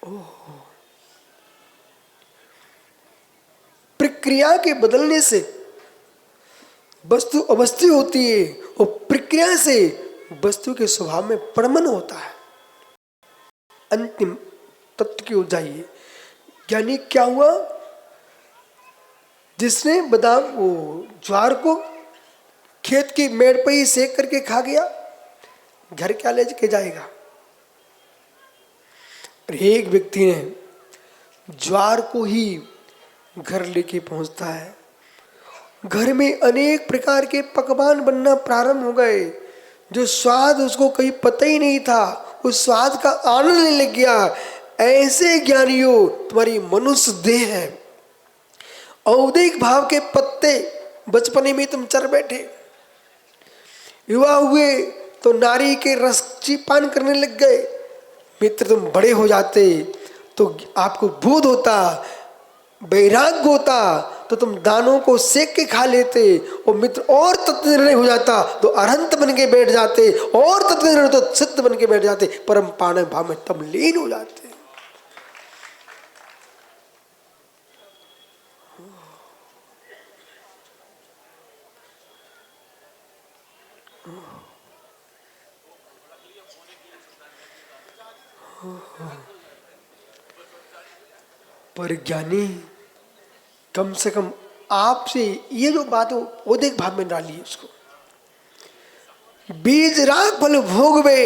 ओहो प्रक्रिया के बदलने से वस्तु अवस्थित होती है, और प्रक्रिया से वस्तु के स्वभाव में परमन होता है। अंतिम तत्व की ओर जाइए। यानी क्या हुआ, जिसने बादाम वो ज्वार को खेत की मेड़ पर ही सेक करके खा गया, घर क्या ले के जाएगा। और एक व्यक्ति ने ज्वार को ही घर लेके पहुंचता है। घर में अनेक प्रकार के पकवान बनना प्रारंभ हो गए, जो स्वाद उसको कहीं पता ही नहीं था, उस स्वाद का आनंद लेने लग गया। ऐसे ज्ञानियों, तुम्हारी मनुष्य देह है, औदिक भाव के पत्ते बचपने में तुम चर बैठे, युवा हुए तो नारी के रस पान करने लग गए। मित्र तुम बड़े हो जाते तो आपको बोध होता, वैराग्य होता तो तुम दानों को सेक के खा लेते, और मित्र और तत्व हो जाता तो अरहंत बन के बैठ जाते, और तत्व तो सिद्ध बन के बैठ जाते, परम पाण भाव में तब लीन हो जाते। पर ज्ञानी कम से कम आपसे ये जो बात हो ओदेक भाव में डालिए उसको। बीज राग फल भोगवे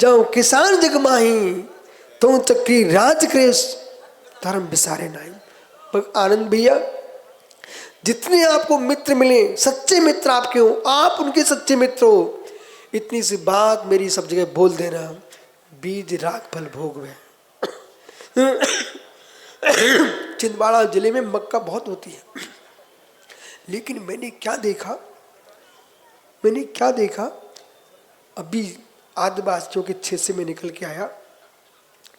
जाओ किसान जग माही, तो चक्री राज करे धर्म विसारे नाही। पर आनंद भैया, जितने आपको मित्र मिले, सच्चे मित्र आपके हो, आप उनके सच्चे मित्र हो, इतनी सी बात मेरी सब जगह बोल देना, बीज राग फल भोगवे। छिंदवाड़ा जिले में मक्का बहुत होती है, लेकिन मैंने क्या देखा, अभी आदिवासियों के क्षेत्र से मैं निकल के आया,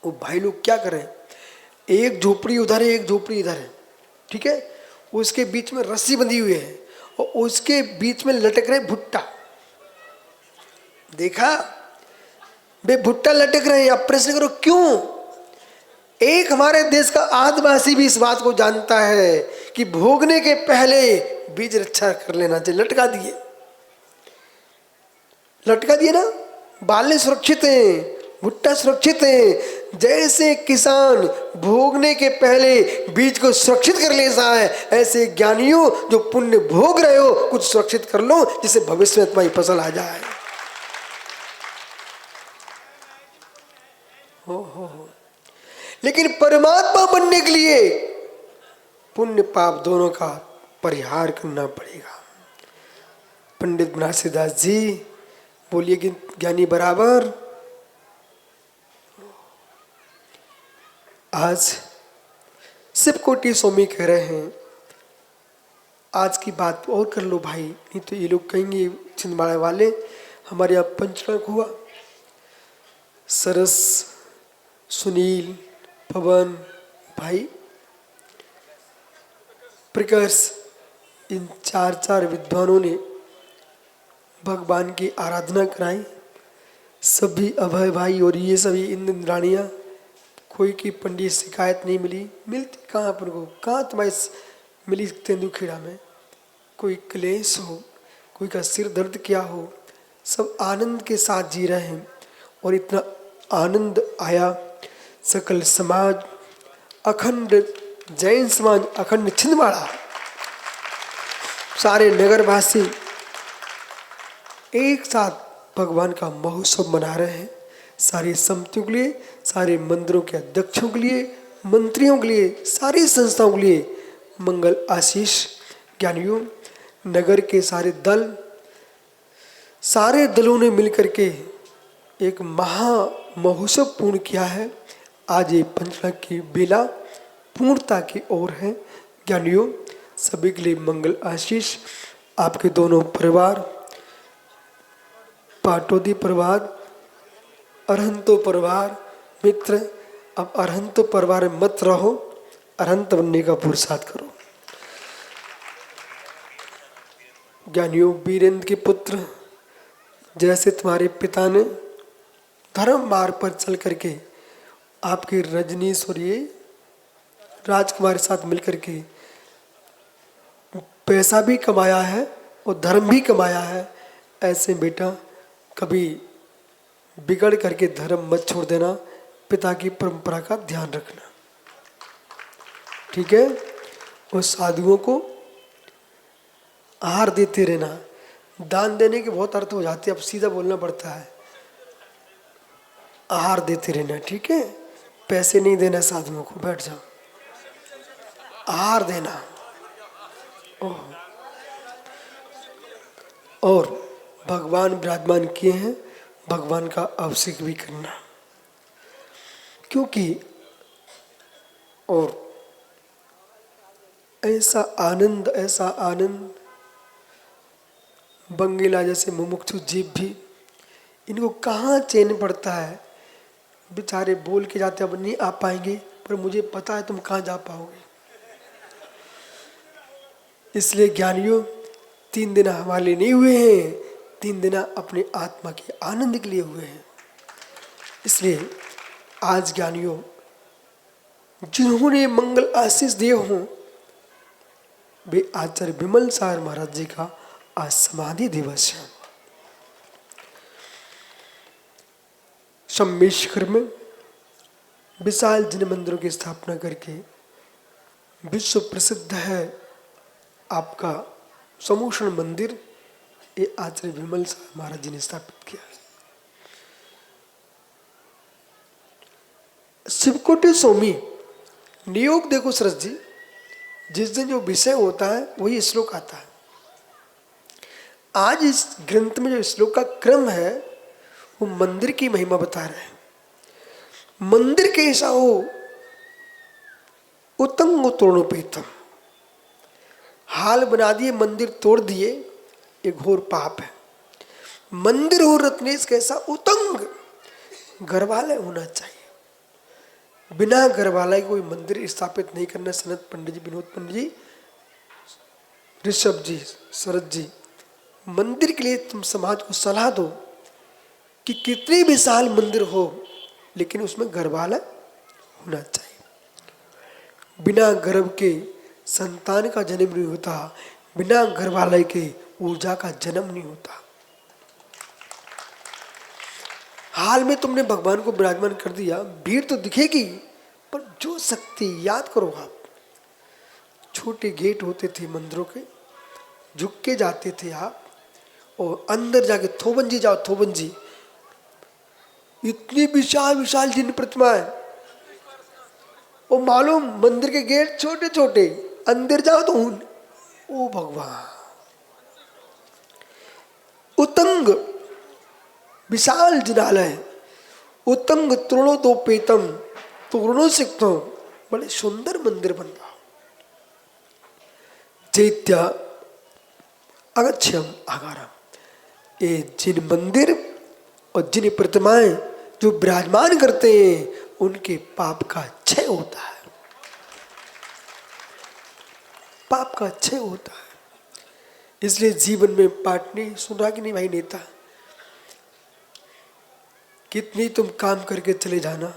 वो भाई लोग क्या करें, एक झोपड़ी उधर है, एक झोपड़ी इधर है, ठीक है, उसके बीच में रस्सी बंधी हुई है, और उसके बीच में लटक रहे भुट्टा। देखा बे, भुट्टा लटक रहे हैं। अब प्रश्न करो क्यों? एक हमारे देश का आदिवासी भी इस बात को जानता है कि भोगने के पहले बीज रक्षा कर लेना चाहिए। लटका दिए ना, बालें सुरक्षित हैं, भुट्टा सुरक्षित है। जैसे किसान भोगने के पहले बीज को सुरक्षित कर लेता है, ऐसे ज्ञानियों जो पुण्य भोग रहे हो कुछ सुरक्षित कर लो, जिससे भविष्य में तुम्हारी फसल आ जाए। हो। लेकिन परमात्मा बनने के लिए पुण्य पाप दोनों का परिहार करना पड़ेगा। पंडित बनारसीदास जी बोलिए कि ज्ञानी बराबर। आज शिवकोटि स्वामी कह रहे हैं, आज की बात और कर लो भाई, नहीं तो ये लोग कहेंगे छिंदवाड़ा वाले हमारे यहाँ पंचक हुआ। सरस, सुनील, पवन भाई, प्रकाश, इन चार विद्वानों ने भगवान की आराधना कराई। सभी अभय भाई और ये सभी इंद्राणियाँ, कोई की पंडित शिकायत नहीं मिलती कहाँ पर को, कहाँ तुम्हारी मिली तेंदुखेड़ा में। कोई क्लेश हो, कोई का सिर दर्द क्या हो, सब आनंद के साथ जी रहे हैं। और इतना आनंद आया, सकल समाज अखंड जैन समाज, अखंड छिंदवाड़ा, सारे नगरवासी एक साथ भगवान का महोत्सव मना रहे हैं। सारी समितियों के लिए, सारे मंदिरों के अध्यक्षों के लिए, मंत्रियों के लिए, सारी संस्थाओं के लिए मंगल आशीष। ज्ञानियों, नगर के सारे दल, सारे दलों ने मिलकर के एक महा महोत्सव पूर्ण किया है। आज ये पंचला की बेला पूर्णता की ओर है। ज्ञानियों, सभी के लिए मंगल आशीष। आपके दोनों परिवार, पाटोदी परिवार, अरहंतो परिवार, मित्र, अब अरहंतो परिवार में मत रहो, अरहंत बनने का पुरुषार्थ करो। ज्ञानियों, वीरेंद्र के पुत्र, जैसे तुम्हारे पिता ने धर्म मार्ग पर चल करके आपके रजनीश और ये राजकुमार के साथ मिलकर के पैसा भी कमाया है और धर्म भी कमाया है, ऐसे बेटा कभी बिगड़ करके धर्म मत छोड़ देना। पिता की परंपरा का ध्यान रखना, ठीक है। और साधुओं को आहार देते रहना। दान देने के बहुत अर्थ हो जाते हैं, अब सीधा बोलना पड़ता है। आहार देते रहना, ठीक है। पैसे नहीं देना साधुओं को, बैठ जाओ, आहार देना। और भगवान विराजमान किए हैं, भगवान का अभिषेक भी करना, क्योंकि और ऐसा आनंद बंगीला जैसे मुमुक्षु जीव भी, इनको कहाँ चैन पड़ता है। बेचारे बोल के जाते अब नहीं आ पाएंगे, पर मुझे पता है तुम कहाँ जा पाओगे। इसलिए ज्ञानियों, 3 दिन हमारे लिए नहीं हुए हैं, 3 दिन अपने आत्मा के आनंद के लिए हुए हैं। इसलिए आज ज्ञानियों, जिन्होंने मंगल आशीष दिए हों, वे आचार्य विमल सार महाराज जी का आज समाधि दिवस है। सम्मेश्वर में विशाल जिन मंदिरों की स्थापना करके विश्व प्रसिद्ध है आपका समूषण मंदिर, ये आचार्य विमल सार महाराज जी ने स्थापित किया। शिवकोटि स्वामी नियोग देखो सरस जी, जिस दिन जो विषय होता है वही श्लोक आता है। आज इस ग्रंथ में जो श्लोक का क्रम है वो मंदिर की महिमा बता रहे हैं। मंदिर कैसा हो, उतंग तोड़ोपेतम, हाल बना दिए, मंदिर तोड़ दिए, ये घोर पाप है। मंदिर हो रत्नेश कैसा, उतंग गर्भालय होना चाहिए। बिना गर्भालय कोई मंदिर स्थापित नहीं करना। सनत पंडित जी, विनोद पंडित जी, ऋषभ जी, शरद जी, मंदिर के लिए तुम समाज को सलाह दो कि कितने विशाल मंदिर हो, लेकिन उसमें गर्भालय होना चाहिए। बिना गर्भ के संतान का जन्म नहीं होता, बिना गर्भालय के ऊर्जा का जन्म नहीं होता। हाल में तुमने भगवान को विराजमान कर दिया, भीड़ तो दिखेगी, पर जो शक्ति याद करो आप, छोटे गेट होते थे मंदिरों के, झुक के जाते थे आप, और अंदर जाके थोबन जी जाओ, थोबन जी, इतनी विशाल विशाल जिन प्रतिमाएं, और मालूम मंदिर के गेट छोटे छोटे, अंदर जाओ तो ओ भगवान, उतंग विशाल जिनालय, उतंग तृणो तो पेतम, तोरणों से तो बड़े सुंदर मंदिर बन रहा। चैत्या अगच्छम आगारम, ये जिन मंदिर और जिन प्रतिमाएं जो विराजमान करते हैं, उनके पाप का क्षय होता है, पाप का क्षय होता है। इसलिए जीवन में पाटनी, सुन रहा कि नहीं भाई नेता, कितनी तुम काम करके चले जाना।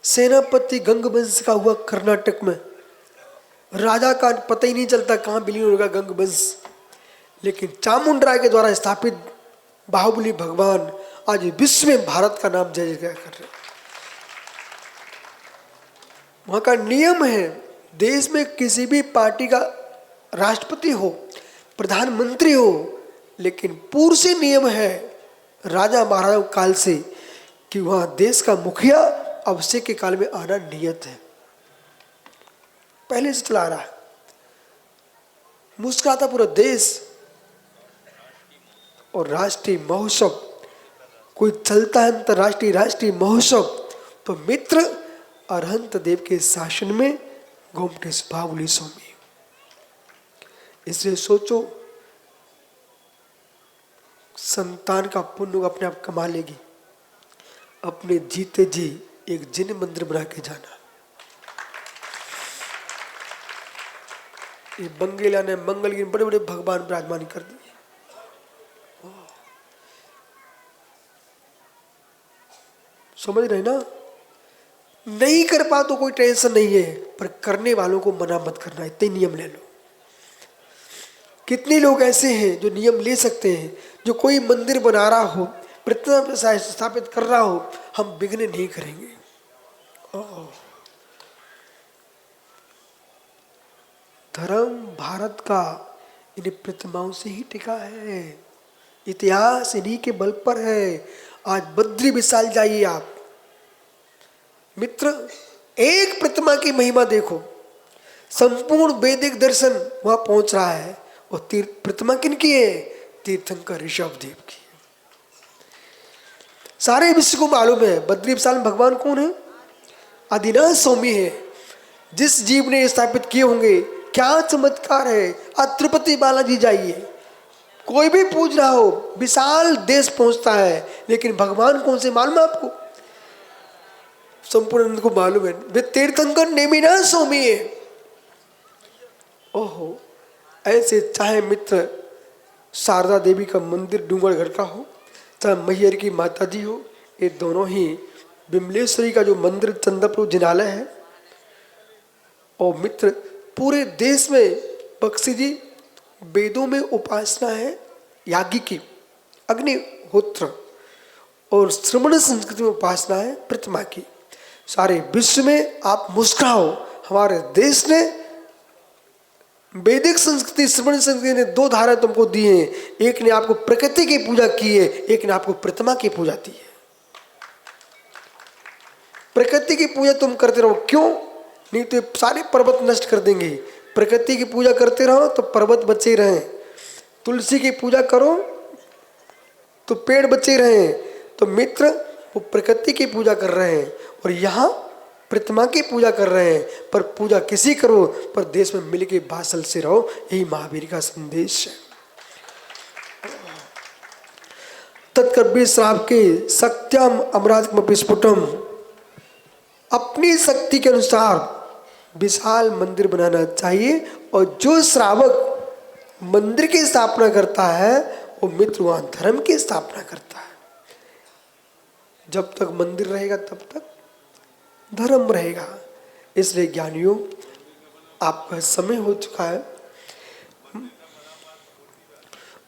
सेनापति गंगवंश का हुआ कर्नाटक में, राजा का पता ही नहीं चलता कहाँ विलीन होगा गंगवंश, लेकिन चामुंडराय के द्वारा स्थापित बाहुबली भगवान आज विश्व में भारत का नाम जय जय कर रहे। वहाँ का नियम है, देश में किसी भी पार्टी का राष्ट्रपति हो, प्रधानमंत्री हो, लेकिन पूर्व से नियम है राजा महाराजा काल से कि वहाँ देश का मुखिया अभिषेक के काल में आना नियत है, पहले से चला रहा है। मुस्कुराता पूरा देश। और राष्ट्रीय महोत्सव कोई चलता है अंतरराष्ट्रीय राष्ट्रीय महोत्सव, तो मित्र अरहंत देव के शासन में गोमटेश बावली स्वामी। इसलिए सोचो, संतान का पुण्य अपने आप कमा लेगी। अपने जीते जी एक जिन मंदिर बना के जाना। ये बंगेला ने मंगल के बड़े बड़े भगवान विराजमान कर दिए। समझ रहे ना? नहीं कर पा तो कोई टेंशन नहीं है, पर करने वालों को मना मत करना, इतने नियम ले लो। कितने लोग ऐसे हैं जो नियम ले सकते हैं, जो कोई मंदिर बना रहा हो, प्रतिमा स्थापित कर रहा हो, हम विघ्न नहीं करेंगे। धर्म भारत का इन प्रतिमाओं से ही टिका है, इतिहास इन्हीं के बल पर है। आज बद्री विशाल जाइए आप मित्र, एक प्रतिमा की महिमा देखो, संपूर्ण वैदिक दर्शन वहां पहुंच रहा है। और तीर्थ प्रतिमा किनकी है? तीर्थंकर ऋषभ देव की। सारे विश्व को मालूम है बद्री विशाल में भगवान कौन है? आदिनाथ स्वामी है। जिस जीव ने स्थापित किए होंगे, क्या चमत्कार है। आज तिरुपति बालाजी जाइए, कोई भी पूज रहा हो, विशाल देश पहुंचता है, लेकिन भगवान कौन से मालूम है आपको? संपूर्ण को मालूम है, वे तीर्थंकर नेमिनाथ स्वामी है। ओहो, ऐसे चाहे मित्र शारदा देवी का मंदिर डूंगरगढ़ का हो, चाहे मैहर की माता जी हो, ये दोनों ही विमलेश्वरी का जो मंदिर चंद्रपुर जिनालय है। और मित्र पूरे देश में बक्सी जी वेदों में उपासना है यागी की, अग्निहोत्र, और श्रमण संस्कृति में उपासना है प्रतिमा की। सारे विश्व में आप मुस्कुराओ, हमारे देश ने वैदिक संस्कृति श्रमण संस्कृति ने दो धारा तुमको दी हैं। एक ने आपको प्रकृति की पूजा की है, एक ने आपको प्रतिमा की पूजा दी है। प्रकृति की पूजा तुम करते रहो, क्यों? नहीं तो सारे पर्वत नष्ट कर देंगे। प्रकृति की पूजा करते रहो तो पर्वत बचे रहें, तुलसी की पूजा करो तो पेड़ बचे रहें। तो मित्र वो प्रकृति की पूजा कर रहे हैं और यहाँ प्रतिमा की पूजा कर रहे हैं। पर पूजा किसी करो, पर देश में मिलके बासल से रहो, यही महावीर का संदेश है। तत्कर्बी श्राप के सत्यम अमराजम स्फुटम, अपनी शक्ति के अनुसार विशाल मंदिर बनाना चाहिए। और जो श्रावक मंदिर की स्थापना करता है, वो मित्र वहां धर्म की स्थापना करता है। जब तक मंदिर रहेगा तब तक धर्म रहेगा। इसलिए ज्ञानियों, आपका समय हो चुका है,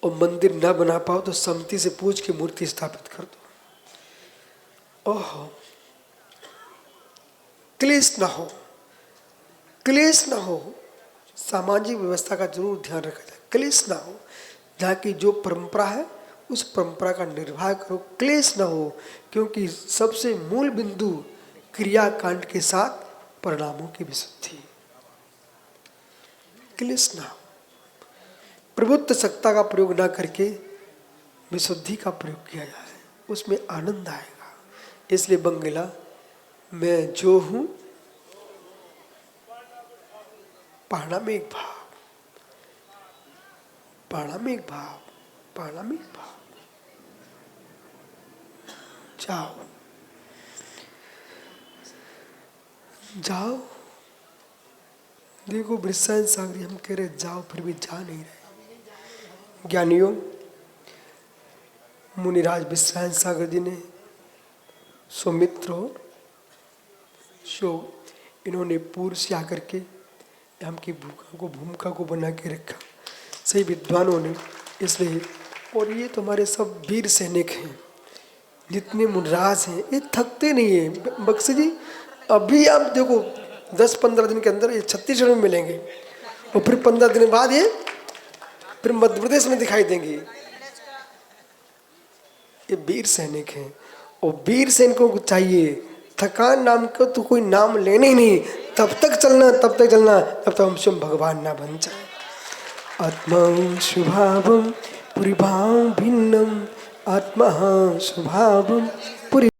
और मंदिर न बना पाओ तो समिति से पूछ के मूर्ति स्थापित कर दो। ओहो, क्लेश ना हो, क्लेश ना हो। सामाजिक व्यवस्था का जरूर ध्यान रखा जाए, क्लेश ना हो। जहाँ की जो परंपरा है उस परंपरा का निर्वाह करो, क्लेश ना हो। क्योंकि सबसे मूल बिंदु क्रियाकांड के साथ परिणामों की विशुद्धि, क्लेश ना हो। प्रबुद्ध सत्ता का प्रयोग ना करके विशुद्धि का प्रयोग किया जाए, उसमें आनंद आएगा। इसलिए बंगला मैं जो हूं पारणामिक भाव, पारणामिक भाव, पारणामिक भाव। जाओ जाओ, देखो वृषायन सागरी हम कह रहे जाओ, फिर भी जा नहीं रहे। ज्ञानियों, मुनिराज वृषायन सागर जी ने सुमित्र हो सो इन्होंने पूर्व से आकर के हमकी भूमिका को बना के रखा, सही विद्वानों ने। इसलिए और ये तो हमारे सब वीर सैनिक हैं, जितने मुनराज हैं, ये थकते नहीं हैं। बक्सी जी अभी आप देखो 10-15 दिन के अंदर ये छत्तीसगढ़ में मिलेंगे और फिर 15 दिन बाद ये फिर मध्य प्रदेश में दिखाई देंगे। ये वीर सैनिक हैं और वीर सैनिकों को चाहिए थकान नाम का तो कोई नाम लेने ही नहीं, तब तक चलना तब तक हमसे भगवान ना बन जाए। आत्मा स्वभावम पुरी भाव भिन्नम, आत्मा स्वभावम पुरी